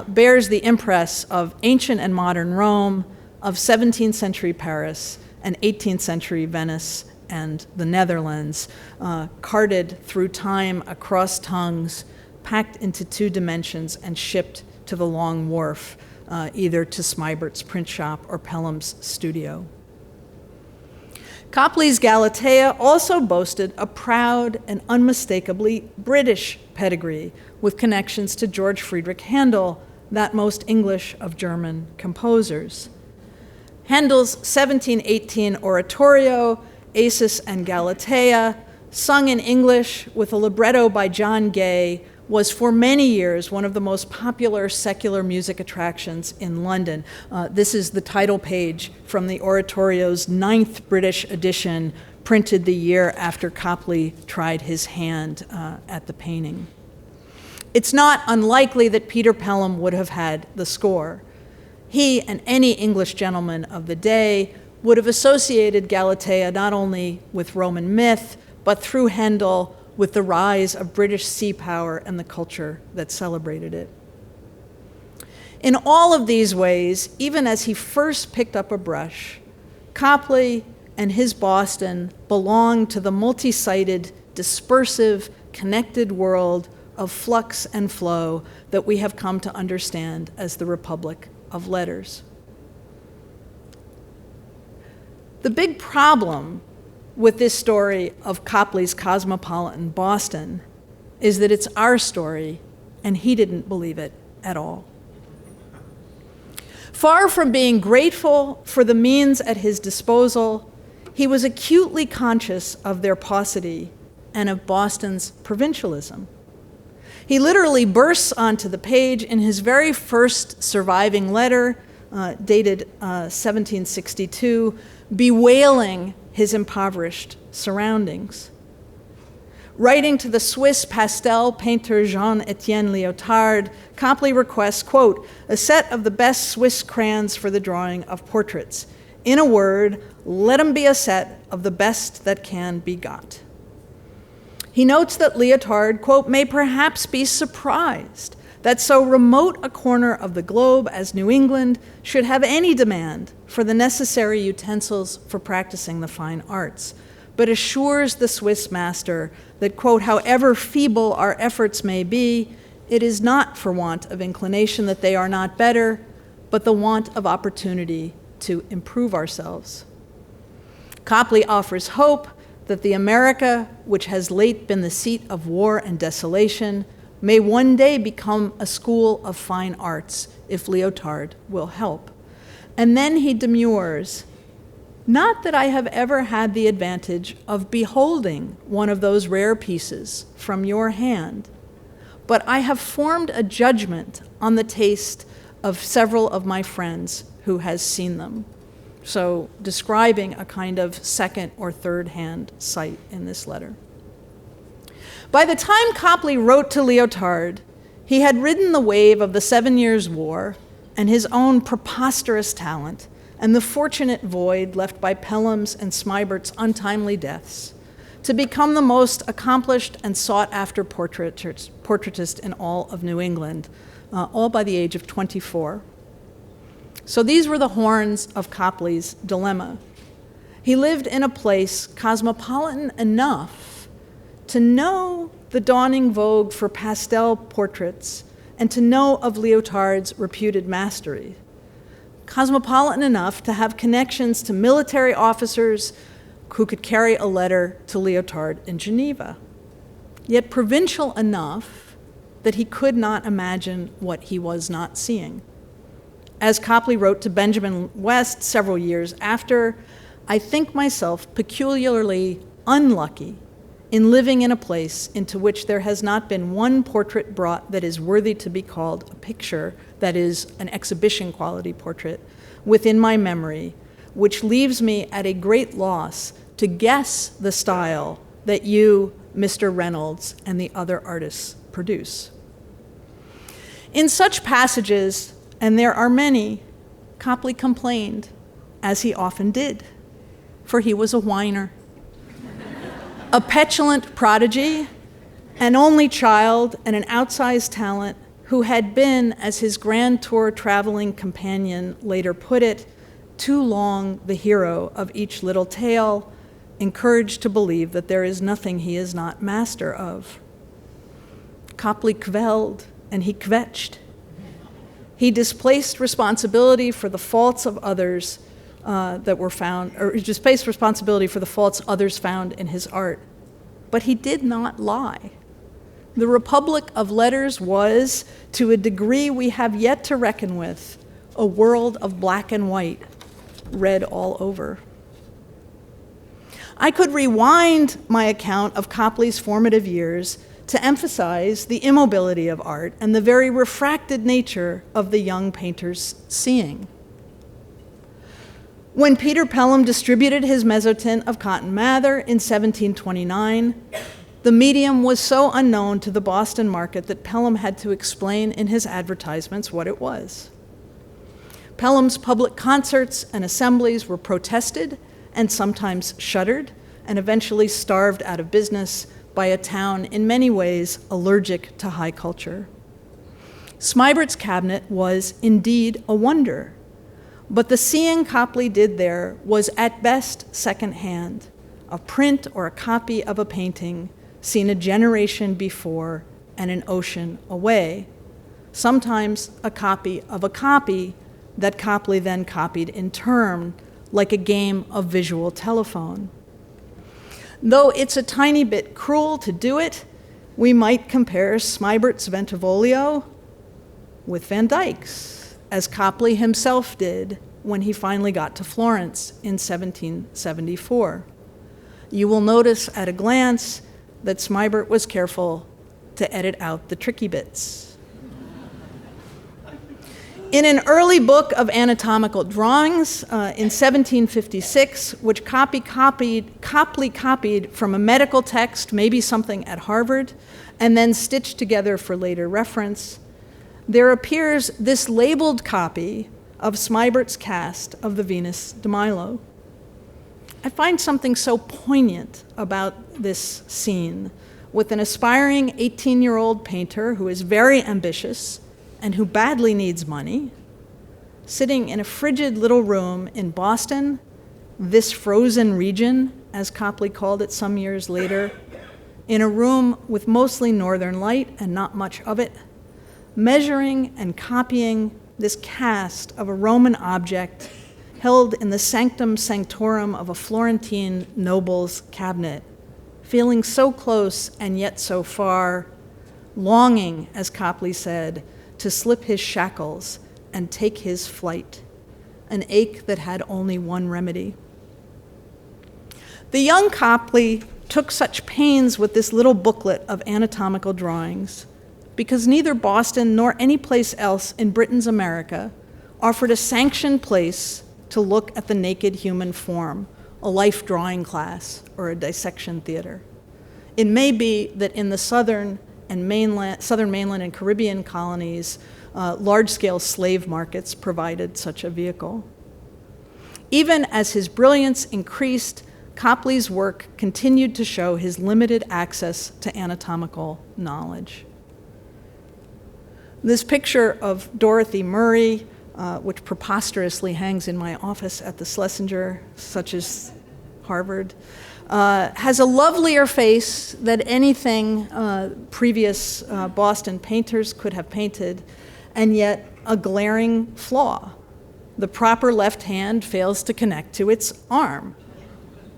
bears the impress of ancient and modern Rome, of 17th century Paris, and 18th century Venice and the Netherlands, carted through time across tongues, packed into 2 dimensions, and shipped to the Long Wharf, either to Smibert's print shop or Pelham's studio. Copley's Galatea also boasted a proud and unmistakably British pedigree with connections to George Friedrich Handel, that most English of German composers. Handel's 1718 oratorio, Acis and Galatea, sung in English with a libretto by John Gay, was for many years one of the most popular secular music attractions in London. This is the title page from the oratorio's 9th British edition, printed the year after Copley tried his hand at the painting. It's not unlikely that Peter Pelham would have had the score. He and any English gentleman of the day would have associated Galatea not only with Roman myth, but through Handel, with the rise of British sea power and the culture that celebrated it. In all of these ways, even as he first picked up a brush, Copley and his Boston belonged to the multi-sided, dispersive, connected world of flux and flow that we have come to understand as the Republic of Letters. The big problem with this story of Copley's cosmopolitan Boston is that it's our story, and he didn't believe it at all. Far from being grateful for the means at his disposal, he was acutely conscious of their paucity and of Boston's provincialism. He literally bursts onto the page in his very first surviving letter, dated 1762, bewailing his impoverished surroundings. Writing to the Swiss pastel painter Jean-Étienne Lyotard, Copley requests, quote, a set of the best Swiss crayons for the drawing of portraits. In a word, let 'em be a set of the best that can be got. He notes that Lyotard, quote, may perhaps be surprised that so remote a corner of the globe as New England should have any demand for the necessary utensils for practicing the fine arts, but assures the Swiss master that, quote, however feeble our efforts may be, it is not for want of inclination that they are not better, but the want of opportunity to improve ourselves. Copley offers hope that the America, which has late been the seat of war and desolation, may one day become a school of fine arts if Lyotard will help. And then he demurs, not that I have ever had the advantage of beholding one of those rare pieces from your hand, but I have formed a judgment on the taste of several of my friends who has seen them. So describing a kind of second or third hand sight in this letter. By the time Copley wrote to Lyotard, he had ridden the wave of the 7 Years' War and his own preposterous talent and the fortunate void left by Pelham's and Smibert's untimely deaths to become the most accomplished and sought-after portraitist in all of New England, all by the age of 24. So these were the horns of Copley's dilemma. He lived in a place cosmopolitan enough to know the dawning vogue for pastel portraits and to know of Lyotard's reputed mastery. Cosmopolitan enough to have connections to military officers who could carry a letter to Lyotard in Geneva, yet provincial enough that he could not imagine what he was not seeing. As Copley wrote to Benjamin West several years after, I think myself peculiarly unlucky in living in a place into which there has not been one portrait brought that is worthy to be called a picture, that is, an exhibition quality portrait, within my memory, which leaves me at a great loss to guess the style that you, Mr. Reynolds, and the other artists produce. In such passages, and there are many, Copley complained, as he often did, for he was a whiner. A petulant prodigy, an only child, and an outsized talent who had been, as his grand tour traveling companion later put it, too long the hero of each little tale, encouraged to believe that there is nothing he is not master of. Copley kvelled and he kvetched. He displaced responsibility for the faults of others that were found, or just faced responsibility for the faults others found in his art. But he did not lie. The Republic of Letters was, to a degree we have yet to reckon with, a world of black and white, red all over. I could rewind my account of Copley's formative years to emphasize the immobility of art and the very refracted nature of the young painter's seeing. When Peter Pelham distributed his mezzotint of Cotton Mather in 1729, the medium was so unknown to the Boston market that Pelham had to explain in his advertisements what it was. Pelham's public concerts and assemblies were protested and sometimes shuttered and eventually starved out of business by a town in many ways allergic to high culture. Smybert's cabinet was indeed a wonder, but the seeing Copley did there was at best secondhand, a print or a copy of a painting seen a generation before and an ocean away, sometimes a copy of a copy that Copley then copied in turn, like a game of visual telephone. Though it's a tiny bit cruel to do it, we might compare Smybert's Ventivolio with Van Dyck's, as Copley himself did when he finally got to Florence in 1774. You will notice at a glance that Smybert was careful to edit out the tricky bits. In an early book of anatomical drawings in 1756, which Copley copied from a medical text, maybe something at Harvard, and then stitched together for later reference, there appears this labeled copy of Smybert's cast of the Venus de Milo. I find something so poignant about this scene with an aspiring 18-year-old painter who is very ambitious and who badly needs money, sitting in a frigid little room in Boston, this frozen region, as Copley called it some years later, in a room with mostly northern light and not much of it, measuring and copying this cast of a Roman object held in the sanctum sanctorum of a Florentine noble's cabinet, feeling so close and yet so far, longing, as Copley said, to slip his shackles and take his flight, an ache that had only one remedy. The young Copley took such pains with this little booklet of anatomical drawings because neither Boston nor any place else in Britain's America offered a sanctioned place to look at the naked human form, a life drawing class or a dissection theater. It may be that in the southern mainland and Caribbean colonies, large-scale slave markets provided such a vehicle. Even as his brilliance increased, Copley's work continued to show his limited access to anatomical knowledge. This picture of Dorothy Murray, which preposterously hangs in my office at the Schlesinger, such as Harvard, has a lovelier face than anything previous Boston painters could have painted, and yet a glaring flaw. The proper left hand fails to connect to its arm,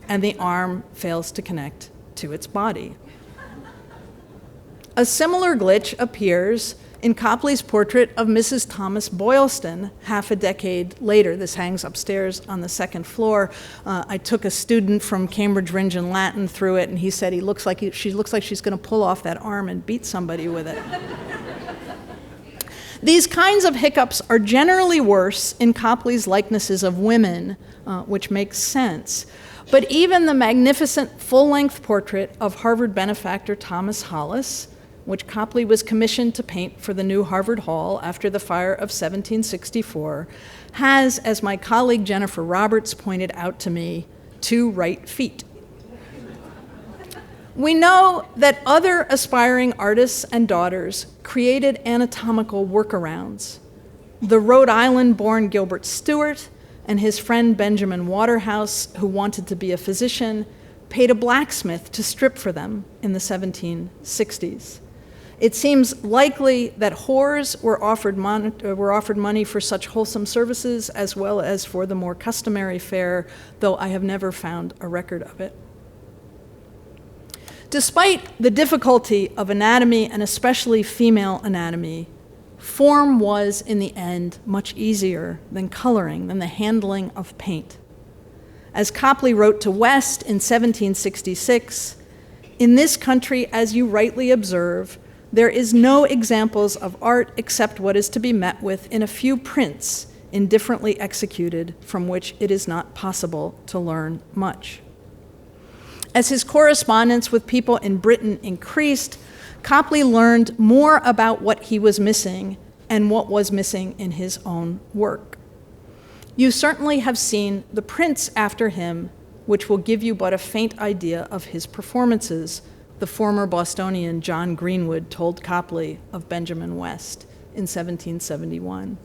and the arm fails to connect to its body. A similar glitch appears in Copley's portrait of Mrs. Thomas Boylston half a decade later. This hangs upstairs on the second floor. I took a student from Cambridge Rindge and Latin through it, and he said she looks like she's going to pull off that arm and beat somebody with it. These kinds of hiccups are generally worse in Copley's likenesses of women, which makes sense. But even the magnificent full-length portrait of Harvard benefactor Thomas Hollis, which Copley was commissioned to paint for the new Harvard Hall after the fire of 1764, has, as my colleague Jennifer Roberts pointed out to me, 2 right feet. We know that other aspiring artists and daughters created anatomical workarounds. The Rhode Island-born Gilbert Stuart and his friend Benjamin Waterhouse, who wanted to be a physician, paid a blacksmith to strip for them in the 1760s. It seems likely that whores were offered money for such wholesome services as well as for the more customary fare, though I have never found a record of it. Despite the difficulty of anatomy, and especially female anatomy, form was, in the end, much easier than coloring, than the handling of paint. As Copley wrote to West in 1766, "In this country, as you rightly observe, there is no examples of art except what is to be met with in a few prints, indifferently executed, from which it is not possible to learn much." As his correspondence with people in Britain increased, Copley learned more about what he was missing and what was missing in his own work. You certainly have seen the prints after him, which will give you but a faint idea of his performances, the former Bostonian John Greenwood told Copley of Benjamin West in 1771.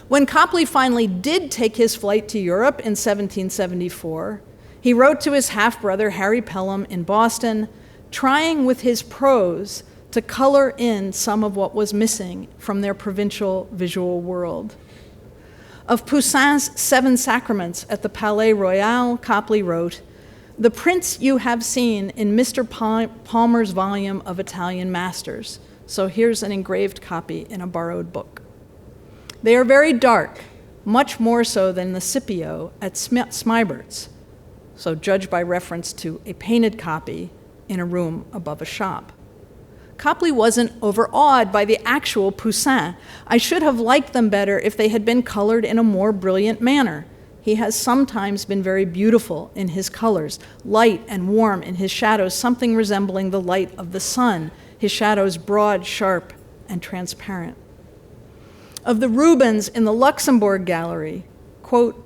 When Copley finally did take his flight to Europe in 1774, he wrote to his half-brother Harry Pelham in Boston, trying with his prose to color in some of what was missing from their provincial visual world. Of Poussin's Seven Sacraments at the Palais Royal, Copley wrote, "The prints you have seen in Mr. Palmer's volume of Italian Masters." So here's an engraved copy in a borrowed book. "They are very dark, much more so than the Scipio at Smybert's." So judge by reference to a painted copy in a room above a shop. Copley wasn't overawed by the actual Poussin. "I should have liked them better if they had been colored in a more brilliant manner. He has sometimes been very beautiful in his colors, light and warm in his shadows, something resembling the light of the sun, his shadows broad, sharp, and transparent." Of the Rubens in the Luxembourg Gallery, quote,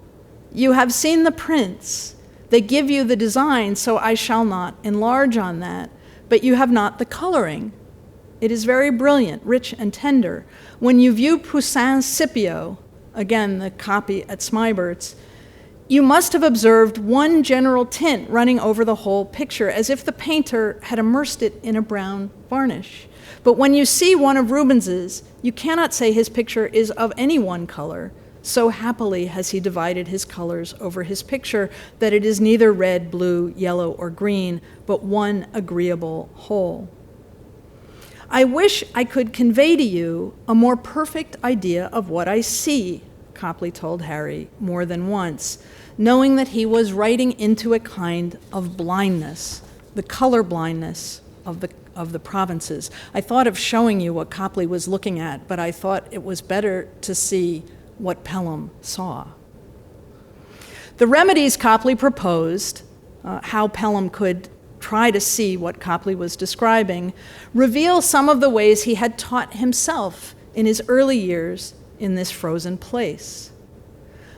"You have seen the prints. They give you the design, so I shall not enlarge on that, but you have not the coloring. It is very brilliant, rich, and tender. When you view Poussin's Scipio," again the copy at Smybert's, "you must have observed one general tint running over the whole picture, as if the painter had immersed it in a brown varnish. But when you see one of Rubens's, you cannot say his picture is of any one color. So happily has he divided his colors over his picture that it is neither red, blue, yellow, or green, but one agreeable whole. I wish I could convey to you a more perfect idea of what I see," Copley told Harry more than once, knowing that he was writing into a kind of blindness, the color blindness of the provinces. I thought of showing you what Copley was looking at, but I thought it was better to see what Pelham saw. The remedies Copley proposed, how Pelham could try to see what Copley was describing, reveal some of the ways he had taught himself in his early years in this frozen place.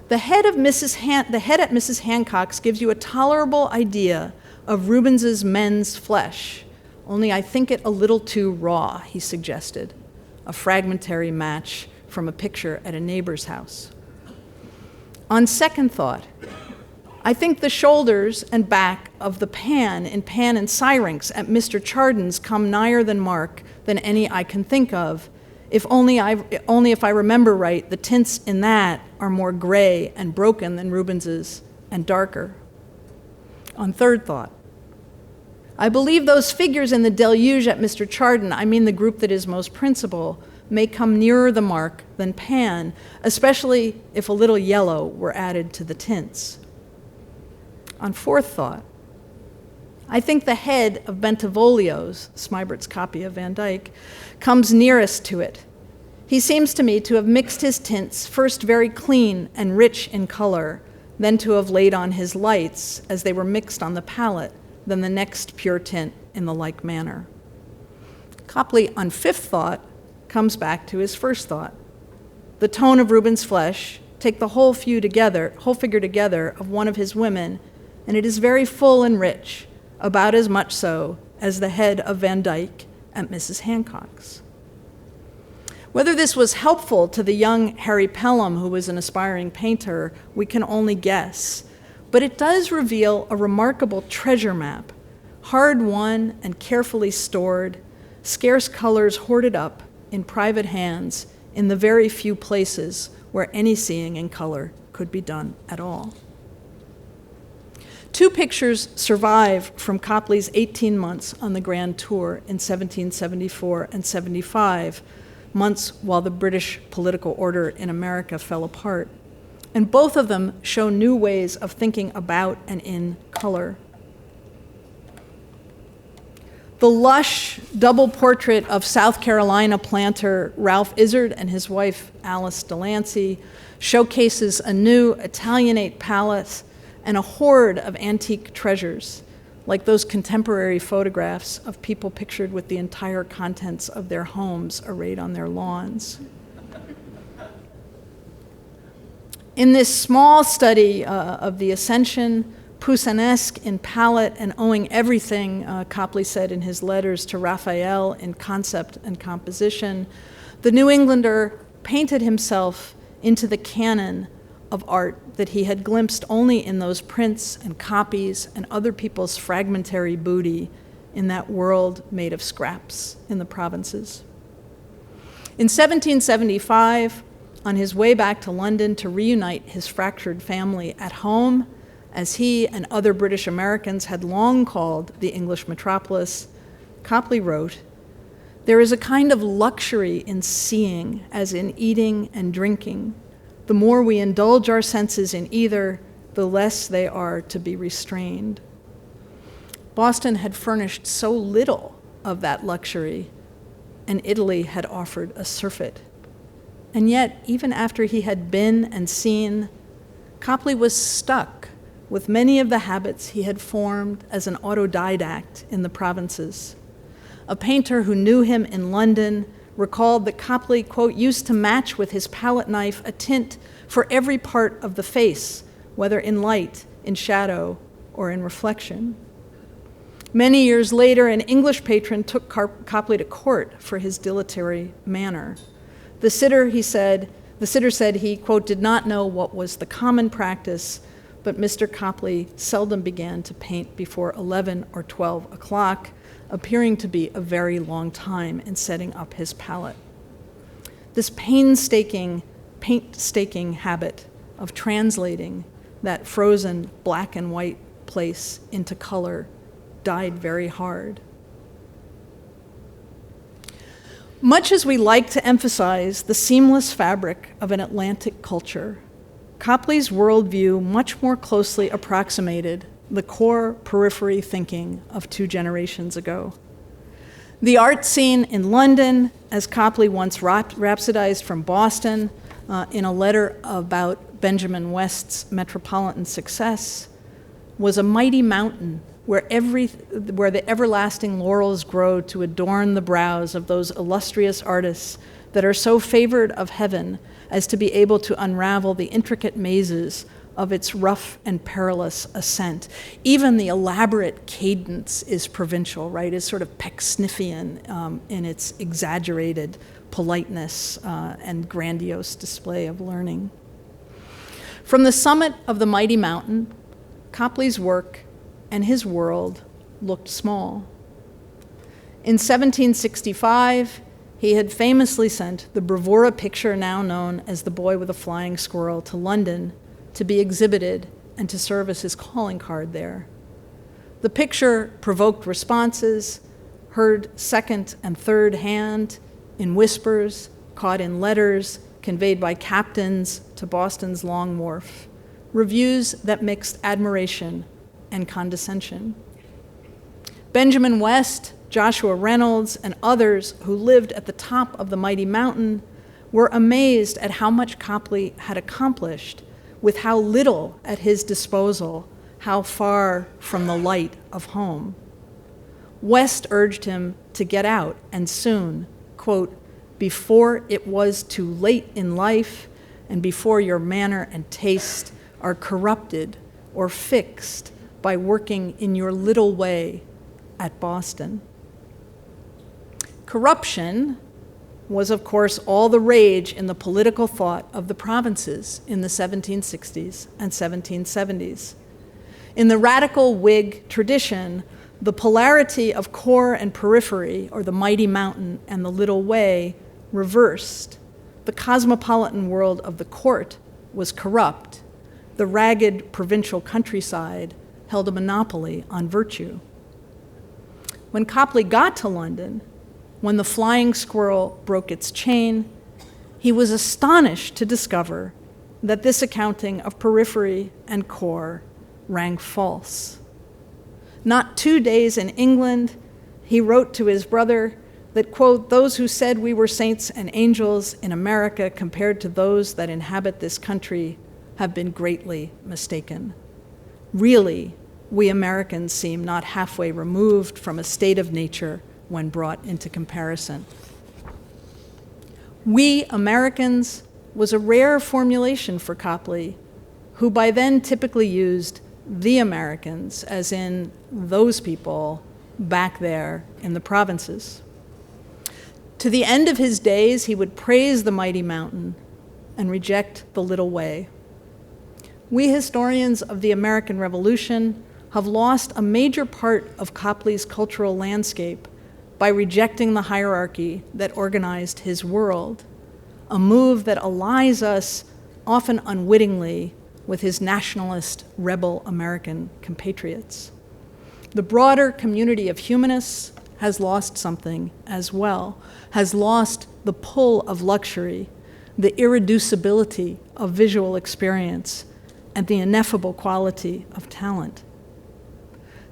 The head at Mrs. Hancock's gives you a tolerable idea of Rubens's men's flesh, only I think it a little too raw, he suggested, a fragmentary match from a picture at a neighbor's house. On second thought, I think the shoulders and back of the Pan and Syrinx at Mr. Chardon's come nigher than mark than any I can think of, if I remember right, the tints in that are more gray and broken than Rubens's and darker. On third thought, I believe those figures in the deluge at Mr. Chardon, I mean the group that is most principal, may come nearer the mark than Pan, especially if a little yellow were added to the tints. On fourth thought, I think the head of Bentivoglio's, Smybert's copy of Van Dyck, comes nearest to it. He seems to me to have mixed his tints, first very clean and rich in color, then to have laid on his lights as they were mixed on the palette, then the next pure tint in the like manner. Copley, on fifth thought, comes back to his first thought. The tone of Rubens' flesh, take the whole figure together of one of his women, and it is very full and rich, about as much so as the head of Van Dyck at Mrs. Hancock's. Whether this was helpful to the young Harry Pelham, who was an aspiring painter, we can only guess, but it does reveal a remarkable treasure map, hard won and carefully stored, scarce colors hoarded up in private hands in the very few places where any seeing in color could be done at all. Two pictures survive from Copley's 18 months on the Grand Tour in 1774 and 75, months while the British political order in America fell apart. And both of them show new ways of thinking about and in color. The lush double portrait of South Carolina planter Ralph Izard and his wife Alice Delancey showcases a new Italianate palace and a hoard of antique treasures, like those contemporary photographs of people pictured with the entire contents of their homes arrayed on their lawns. In this small study of the Ascension, Poussanesque in palette and owing everything, Copley said in his letters to Raphael in concept and composition, the New Englander painted himself into the canon of art that he had glimpsed only in those prints and copies and other people's fragmentary booty in that world made of scraps in the provinces. In 1775, on his way back to London to reunite his fractured family at home, as he and other British Americans had long called the English metropolis, Copley wrote, "There is a kind of luxury in seeing as in eating and drinking. The more we indulge our senses in either, the less they are to be restrained." Boston had furnished so little of that luxury, and Italy had offered a surfeit. And yet, even after he had been and seen, Copley was stuck with many of the habits he had formed as an autodidact in the provinces. A painter who knew him in London recalled that Copley, quote, used to match with his palette knife a tint for every part of the face, whether in light, in shadow, or in reflection. Many years later, an English patron took Copley to court for his dilatory manner. The sitter said he, quote, did not know what was the common practice, but Mr. Copley seldom began to paint before 11 or 12 o'clock, appearing to be a very long time in setting up his palette. This painstaking habit of translating that frozen black and white place into color died very hard. Much as we like to emphasize the seamless fabric of an Atlantic culture, Copley's worldview much more closely approximated the core periphery thinking of 2 generations ago. The art scene in London, as Copley once rhapsodized from Boston in a letter about Benjamin West's metropolitan success, was a mighty mountain where the everlasting laurels grow to adorn the brows of those illustrious artists that are so favored of heaven as to be able to unravel the intricate mazes of its rough and perilous ascent. Even the elaborate cadence is provincial, right? It's sort of Pecksniffian in its exaggerated politeness and grandiose display of learning. From the summit of the mighty mountain, Copley's work and his world looked small. In 1765, he had famously sent the bravura picture now known as The Boy with a Flying Squirrel to London to be exhibited and to serve as his calling card there. The picture provoked responses, heard second and third hand, in whispers, caught in letters, conveyed by captains to Boston's Long Wharf, reviews that mixed admiration and condescension. Benjamin West, Joshua Reynolds, and others who lived at the top of the mighty mountain were amazed at how much Copley had accomplished with how little at his disposal, how far from the light of home. West urged him to get out, and soon, quote, before it was too late in life, and before your manner and taste are corrupted or fixed by working in your little way at Boston. Corruption was, of course, all the rage in the political thought of the provinces in the 1760s and 1770s. In the radical Whig tradition, The polarity of core and periphery, or the mighty mountain and the little way, reversed. The cosmopolitan world of the court was corrupt. The ragged provincial countryside held a monopoly on virtue. When Copley got to London, when the flying squirrel broke its chain, he was astonished to discover that this accounting of periphery and core rang false. Not 2 days in England, he wrote to his brother that, quote, "those who said we were saints and angels in America compared to those that inhabit this country have been greatly mistaken. Really, we Americans seem not halfway removed from a state of nature when brought into comparison." We Americans was a rare formulation for Copley, who by then typically used the Americans, as in those people back there in the provinces. To the end of his days, he would praise the mighty mountain and reject the little way. We historians of the American Revolution have lost a major part of Copley's cultural landscape by rejecting the hierarchy that organized his world, a move that allies us, often unwittingly, with his nationalist, rebel American compatriots. The broader community of humanists has lost something as well, has lost the pull of luxury, the irreducibility of visual experience, and the ineffable quality of talent.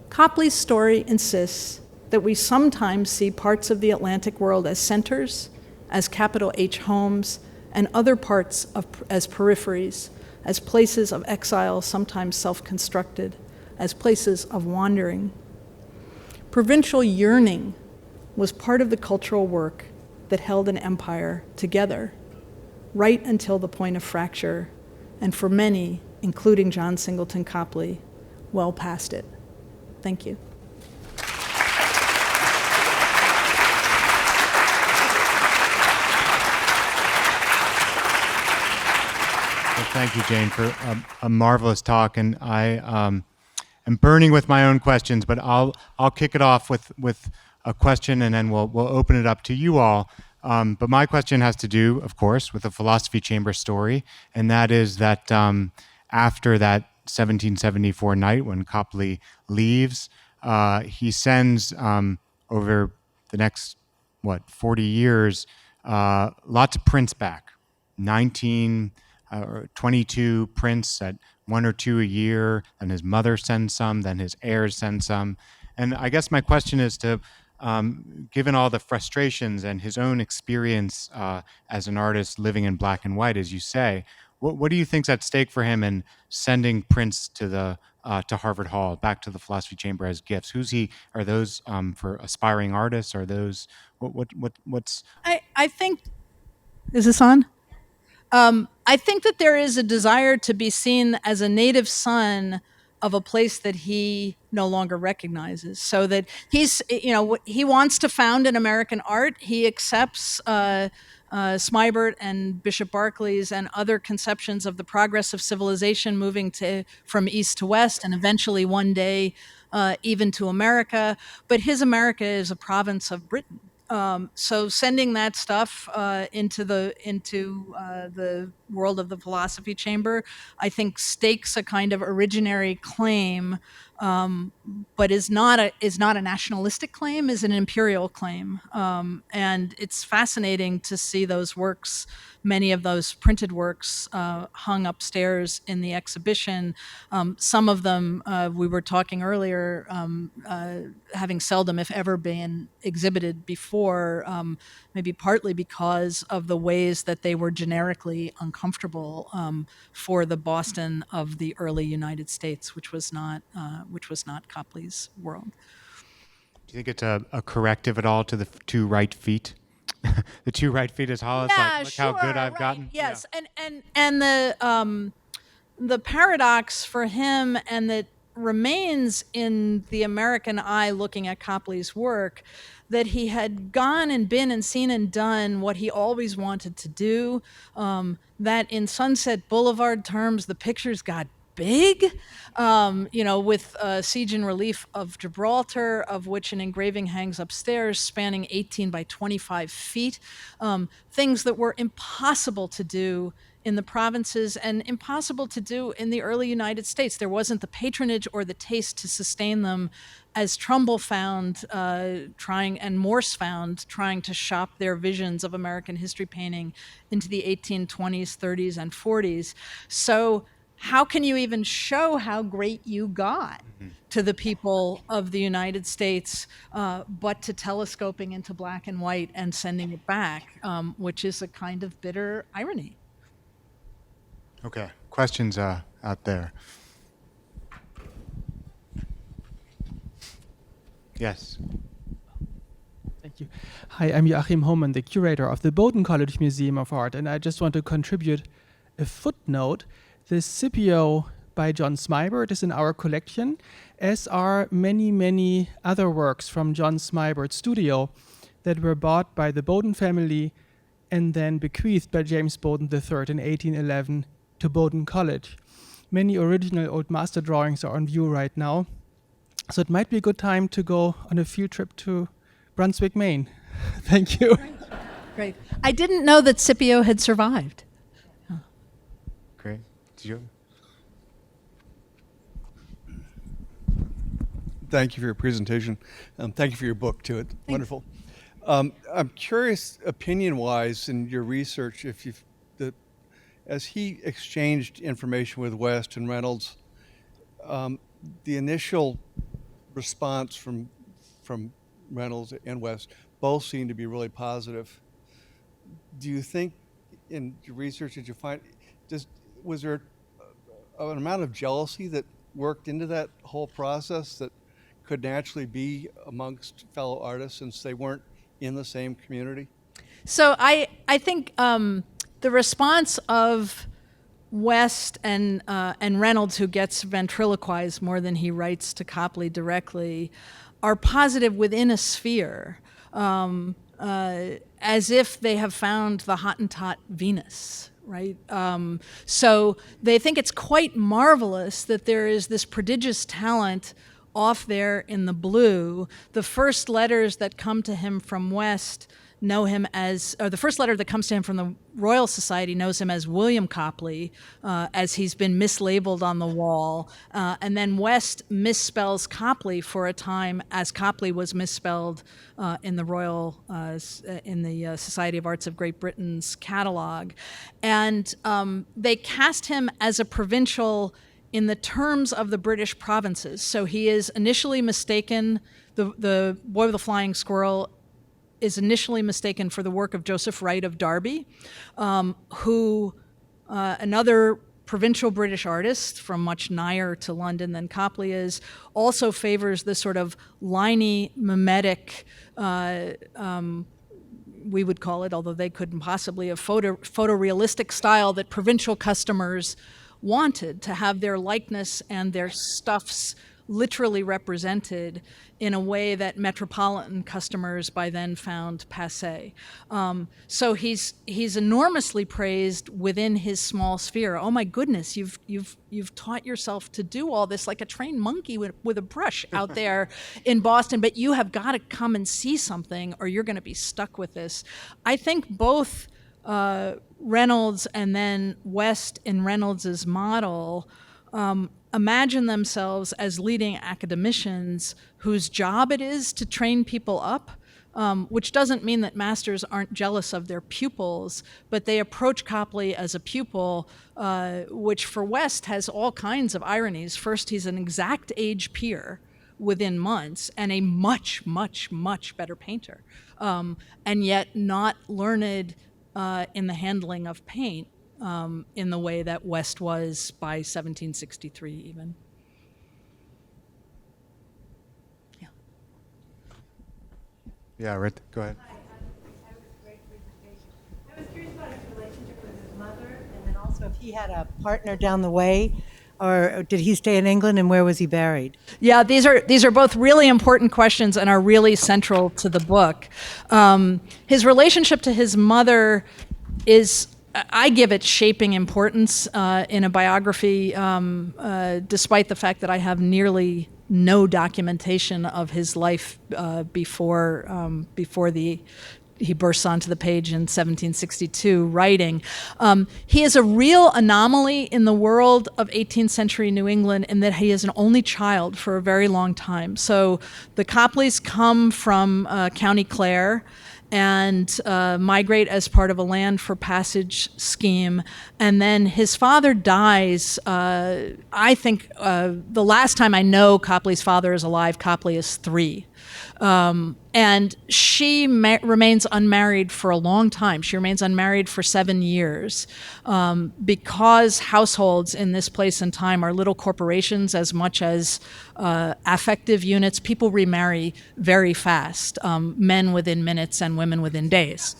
Copley's story insists that we sometimes see parts of the Atlantic world as centers, as capital H homes, and other parts as peripheries, as places of exile, sometimes self-constructed, as places of wandering. Provincial yearning was part of the cultural work that held an empire together, right until the point of fracture, and for many, including John Singleton Copley, well past it. Thank you. Well, thank you, Jane, for a marvelous talk, and I am burning with my own questions, but I'll kick it off with a question, and then we'll open it up to you all. But my question has to do, of course, with the Philosophy Chamber story, and that is that after that 1774 night when Copley leaves, he sends over the next 40 years lots of prints back, 19 or 22 prints at 1 or 2 a year, and his mother sends some, then his heirs send some. And I guess my question is to, given all the frustrations and his own experience as an artist living in black and white, as you say, what do you think's at stake for him in sending prints to Harvard Hall, back to the Philosophy Chamber as gifts? Are those for aspiring artists? Are those, what's? I think, is this on? I think that there is a desire to be seen as a native son of a place that he no longer recognizes. So that he wants to found an American art. He accepts Smibert and Bishop Berkeley's and other conceptions of the progress of civilization moving from east to west, and eventually one day even to America. But his America is a province of Britain. So sending that stuff into the world of the Philosophy Chamber, I think, stakes a kind of originary claim, but is not a nationalistic claim, is an imperial claim. And it's fascinating to see those works, many of those printed works, hung upstairs in the exhibition. Some of them, we were talking earlier, having seldom, if ever, been exhibited before, maybe partly because of the ways that they were generically uncomfortable for the Boston of the early United States, which was not Copley's world. Do you think it's a corrective at all to the two right feet? The two right feet is Hollis. Yeah, look sure, how good I've right. gotten. Yes, yeah. And the paradox for him, and that remains in the American eye looking at Copley's work, that he had gone and been and seen and done what he always wanted to do, that in Sunset Boulevard terms, the pictures got big, with siege and relief of Gibraltar, of which an engraving hangs upstairs, spanning 18 by 25 feet. Things that were impossible to do in the provinces and impossible to do in the early United States. There wasn't the patronage or the taste to sustain them, as Trumbull found and Morse found trying to shop their visions of American history painting into the 1820s, 30s, and 40s. So how can you even show how great you got to the people of the United States but to telescoping into black and white and sending it back, which is a kind of bitter irony. Okay, questions out there? Yes. Thank you. Hi, I'm Joachim Hohmann, the curator of the Bowdoin College Museum of Art, and I just want to contribute a footnote. The Scipio by John Smibert is in our collection, as are many, many other works from John Smibert's studio that were bought by the Bowdoin family and then bequeathed by James Bowdoin III in 1811 to Bowdoin College. Many original old master drawings are on view right now, so it might be a good time to go on a field trip to Brunswick, Maine. Thank you. Great. I didn't know that Scipio had survived. Great. Did you? Thank you for your presentation. Thank you for your book, too. It's wonderful. I'm curious, opinion-wise, in your research, as he exchanged information with West and Reynolds, the initial response from Reynolds and West both seem to be really positive. Do you think, in your research, did you find, was there an amount of jealousy that worked into that whole process that could naturally be amongst fellow artists since they weren't in the same community? So I think the response of West and Reynolds, who gets ventriloquized more than he writes to Copley directly, are positive within a sphere, as if they have found the Hottentot Venus, right? So they think it's quite marvelous that there is this prodigious talent off there in the blue. The first letters that come to him from West know him as, or the first letter that comes to him from the Royal Society knows him as William Copley, as he's been mislabeled on the wall. And then West misspells Copley for a time, as Copley was misspelled in the Royal, in the Society of Arts of Great Britain's catalog. And they cast him as a provincial in the terms of the British provinces. So he is initially mistaken, the Boy with the Flying Squirrel is initially mistaken for the work of Joseph Wright of Derby, who, another provincial British artist from much nigher to London than Copley is, also favors this sort of liney, mimetic, we would call it, although they couldn't possibly, a photorealistic style that provincial customers wanted, to have their likeness and their stuffs literally represented in a way that metropolitan customers by then found passé. So he's enormously praised within his small sphere. Oh my goodness, you've taught yourself to do all this like a trained monkey with a brush out there in Boston, but you have got to come and see something or you're going to be stuck with this. I think both Reynolds and then West in Reynolds's model imagine themselves as leading academicians whose job it is to train people up, which doesn't mean that masters aren't jealous of their pupils, but they approach Copley as a pupil, which for West has all kinds of ironies. First, he's an exact age peer within months and a much, much, much better painter, and yet not learned in the handling of paint in the way that West was by 1763 even. Yeah. Yeah, right. Go ahead. Hi, that was a great presentation. I was curious about his relationship with his mother, and then also if he had a partner down the way, or did he stay in England, and where was he buried? Yeah, these are both really important questions and are really central to the book. His relationship to his mother is I give it shaping importance in a biography, despite the fact that I have nearly no documentation of his life before he bursts onto the page in 1762 writing. He is a real anomaly in the world of 18th century New England in that he is an only child for a very long time. So the Copleys come from County Clare and migrate as part of a land for passage scheme. And then his father dies. I think the last time I know Copley's father is alive, Copley is 3. And she remains unmarried for a long time. She remains unmarried for 7 years because households in this place and time are little corporations as much as affective units. People remarry very fast, men within minutes and women within days.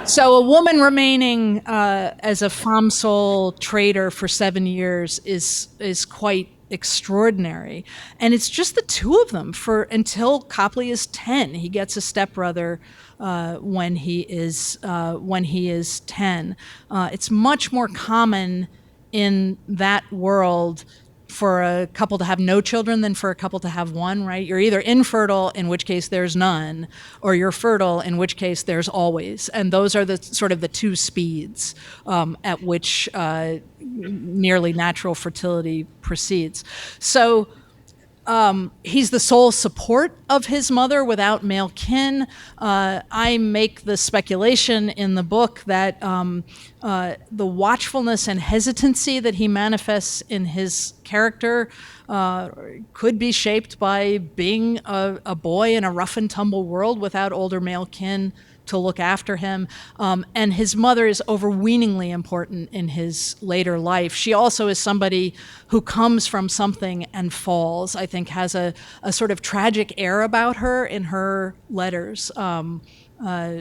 So a woman remaining as a femme sole trader for 7 years is quite extraordinary. And it's just the two of them until Copley is 10. He gets a stepbrother when he is 10. It's much more common in that world for a couple to have no children than for a couple to have one, right? You're either infertile, in which case there's none, or you're fertile, in which case there's always. And those are the sort of the two speeds at which nearly natural fertility proceeds. So he's the sole support of his mother without male kin. I make the speculation in the book that the watchfulness and hesitancy that he manifests in his character could be shaped by being a boy in a rough and tumble world without older male kin to look after him. And his mother is overweeningly important in his later life. She also is somebody who comes from something and falls, I think has a sort of tragic air about her in her letters.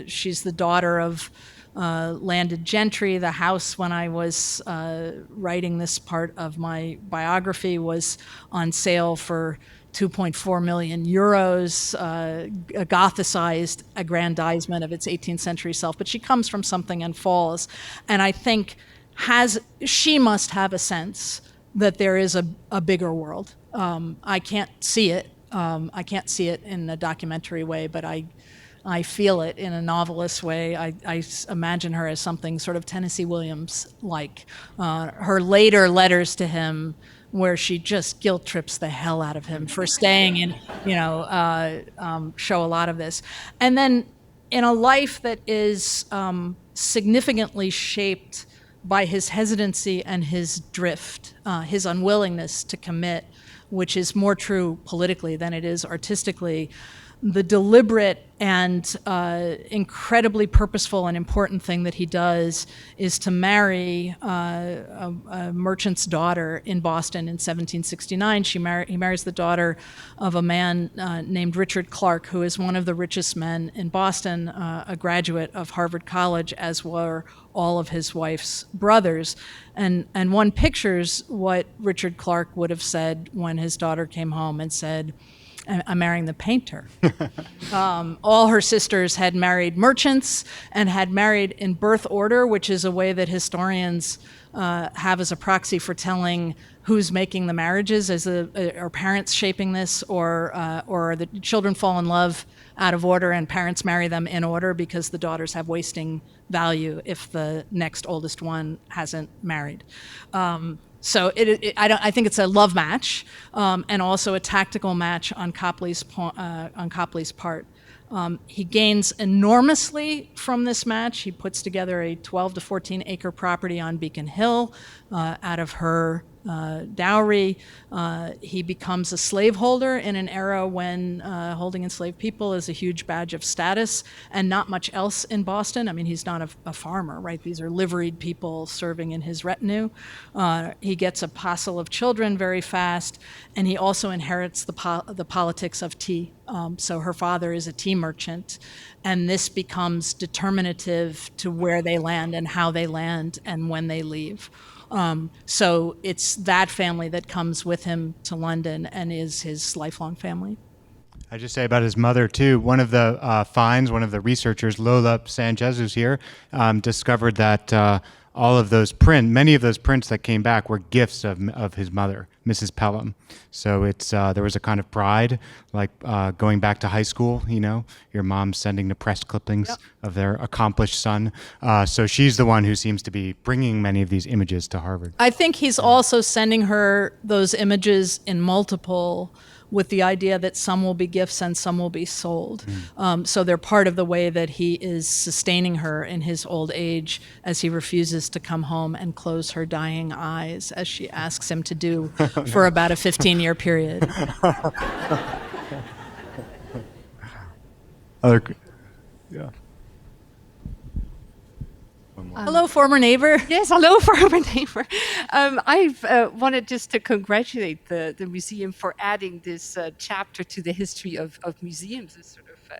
She's the daughter of landed gentry. The house, when I was writing this part of my biography, was on sale for 2.4 million euros, a Gothicized aggrandizement of its 18th century self. But she comes from something and falls. And I think she must have a sense that there is a bigger world. I can't see it. I can't see it in a documentary way, but I feel it in a novelist way. I imagine her as something sort of Tennessee Williams-like. Her later letters to him, where she just guilt trips the hell out of him for staying in, show a lot of this. And then in a life that is significantly shaped by his hesitancy and his drift, his unwillingness to commit, which is more true politically than it is artistically, the deliberate and incredibly purposeful and important thing that he does is to marry a merchant's daughter in Boston in 1769. He marries the daughter of a man named Richard Clark, who is one of the richest men in Boston, a graduate of Harvard College, as were all of his wife's brothers. And one pictures what Richard Clark would have said when his daughter came home and said, "I'm marrying the painter." All her sisters had married merchants and had married in birth order, which is a way that historians have as a proxy for telling who's making the marriages. Are parents shaping this, or the children fall in love out of order and parents marry them in order because the daughters have wasting value if the next oldest one hasn't married. So I think it's a love match, and also a tactical match on Copley's part. He gains enormously from this match. He puts together a 12 to 14 acre property on Beacon Hill out of her dowry. He becomes a slaveholder in an era when holding enslaved people is a huge badge of status and not much else in Boston. I mean, he's not a farmer, right? These are liveried people serving in his retinue. He gets a parcel of children very fast, and he also inherits the politics of tea. So her father is a tea merchant, and this becomes determinative to where they land and how they land and when they leave. So it's that family that comes with him to London and is his lifelong family. I just say about his mother too. One of the finds, one of the researchers, Lola Sanchez, who's here, discovered that all of those many of those prints that came back were gifts of his mother, Mrs. Pelham. So it's there was a kind of pride, like going back to high school. You know, your mom sending the press clippings of their accomplished son. So she's the one who seems to be bringing many of these images to Harvard. I think he's also sending her those images in multiple, with the idea that some will be gifts and some will be sold. So they're part of the way that he is sustaining her in his old age as he refuses to come home and close her dying eyes, as she asks him to do for about a 15-year period. Yeah. Hello, former neighbor. Yes, hello, former neighbor. I've wanted just to congratulate the museum for adding this chapter to the history of museums. It's sort of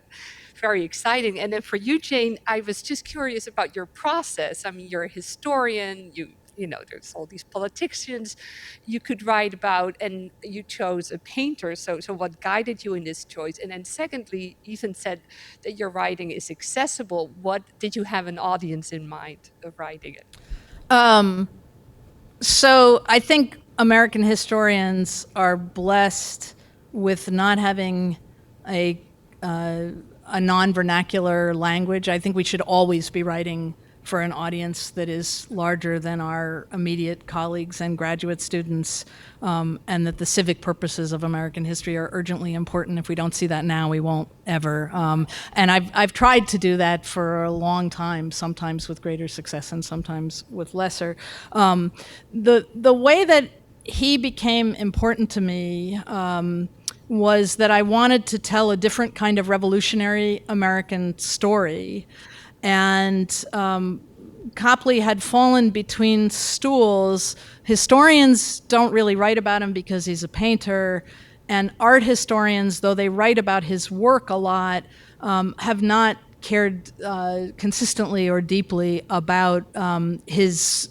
very exciting. And then for you, Jane, I was just curious about your process. I mean, you're a historian. You know, there's all these politicians you could write about, and you chose a painter. So what guided you in this choice? And then secondly, Ethan said that your writing is accessible. What did you have an audience in mind of writing it? So I think American historians are blessed with not having a non-vernacular language. I think we should always be writing for an audience that is larger than our immediate colleagues and graduate students, and that the civic purposes of American history are urgently important. If we don't see that now, we won't ever. And I've tried to do that for a long time, sometimes with greater success and sometimes with lesser. The way that he became important to me was that I wanted to tell a different kind of revolutionary American story. And Copley had fallen between stools. Historians don't really write about him because he's a painter, and art historians, though they write about his work a lot, have not cared consistently or deeply about his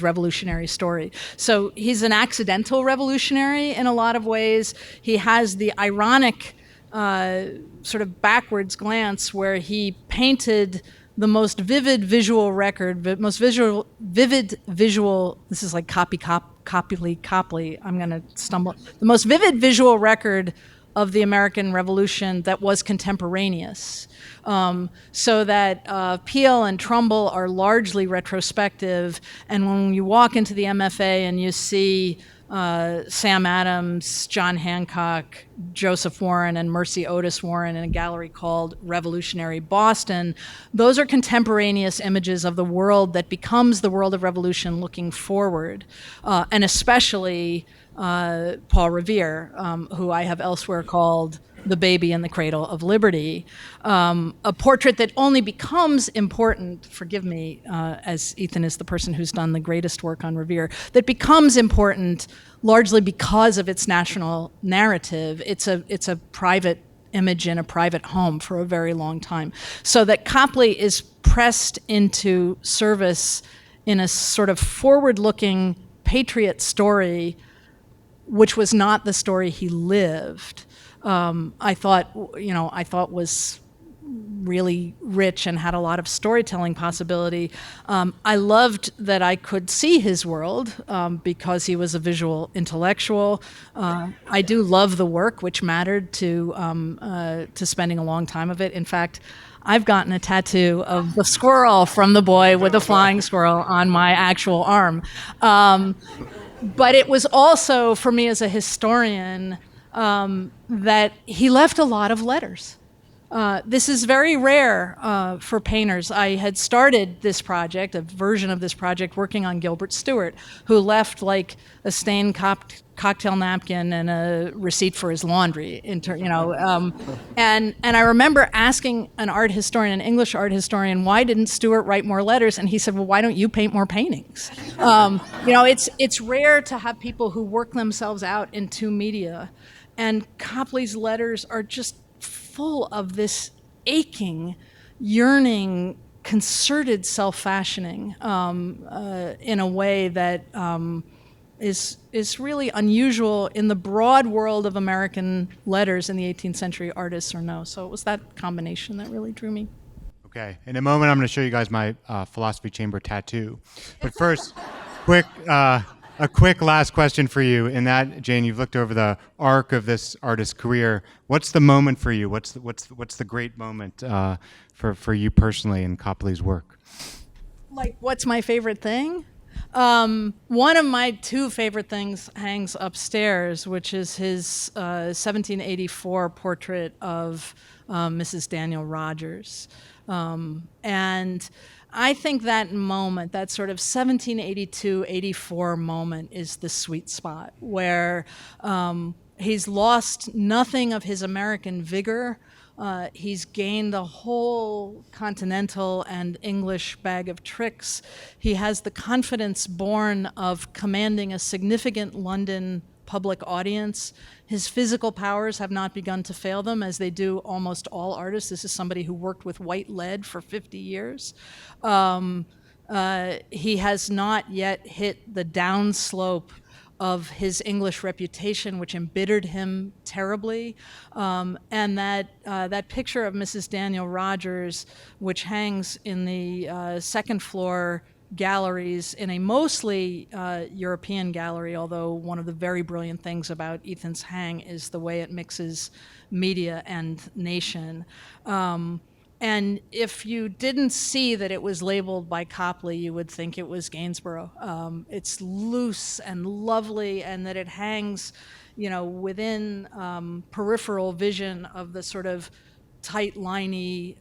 revolutionary story. So he's an accidental revolutionary in a lot of ways. He has the ironic sort of backwards glance where he painted the most vivid visual record, vivid visual, this is like Copley, I'm gonna stumble. The most vivid visual record of the American Revolution that was contemporaneous. So that Peel and Trumbull are largely retrospective, and when you walk into the MFA and you see Sam Adams, John Hancock, Joseph Warren, and Mercy Otis Warren in a gallery called Revolutionary Boston. Those are contemporaneous images of the world that becomes the world of revolution looking forward, and especially Paul Revere, who I have elsewhere called the baby in the cradle of liberty, a portrait that only becomes important, forgive me, as Ethan is the person who's done the greatest work on Revere, that becomes important largely because of its national narrative. It's a private image in a private home for a very long time. So that Copley is pressed into service in a sort of forward-looking patriot story, which was not the story he lived. I thought was really rich and had a lot of storytelling possibility. I loved that I could see his world because he was a visual intellectual. I do love the work, which mattered to spending a long time of it. In fact, I've gotten a tattoo of the squirrel from The Boy with the Flying Squirrel on my actual arm. But it was also, for me as a historian, that he left a lot of letters. This is very rare for painters. I had started this project, a version of this project, working on Gilbert Stuart, who left like a stained cocktail napkin and a receipt for his laundry. And I remember asking an art historian, an English art historian, why didn't Stuart write more letters? And he said, well, why don't you paint more paintings? It's rare to have people who work themselves out in two media. And Copley's letters are just full of this aching, yearning, concerted self-fashioning in a way that is really unusual in the broad world of American letters in the 18th century, artists or no. So it was that combination that really drew me. Okay, in a moment I'm going to show you guys my philosophy chamber tattoo. But first, a quick last question for you. In that, Jane, you've looked over the arc of this artist's career. What's the moment for you? What's the great moment for you personally in Copley's work? Like, what's my favorite thing? One of my two favorite things hangs upstairs, which is his 1784 portrait of Mrs. Daniel Rogers. And I think that moment, that sort of 1782-84 moment, is the sweet spot where he's lost nothing of his American vigor. He's gained a whole continental and English bag of tricks. He has the confidence born of commanding a significant London public audience. His physical powers have not begun to fail them, as they do almost all artists. This is somebody who worked with white lead for 50 years. He has not yet hit the downslope of his English reputation, which embittered him terribly. And that picture of Mrs. Daniel Rogers, which hangs in the second floor galleries in a mostly European gallery, although one of the very brilliant things about Ethan's hang is the way it mixes media and nation. And if you didn't see that it was labeled by Copley, you would think it was Gainsborough. It's loose and lovely, and that it hangs, within peripheral vision of the sort of tight, liney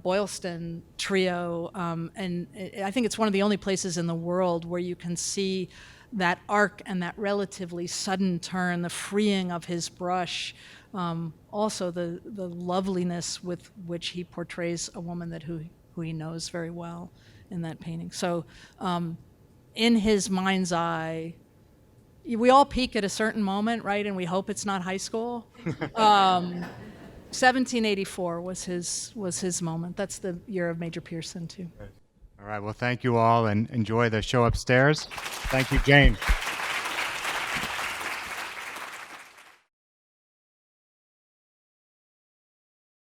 Boylston trio. And I think it's one of the only places in the world where you can see that arc and that relatively sudden turn, the freeing of his brush. Also the loveliness with which he portrays a woman who he knows very well in that painting. So in his mind's eye, we all peak at a certain moment, right? And we hope it's not high school. 1784 was his moment. That's the year of Major Pearson, too. All right, well, thank you all, and enjoy the show upstairs. Thank you, Jane.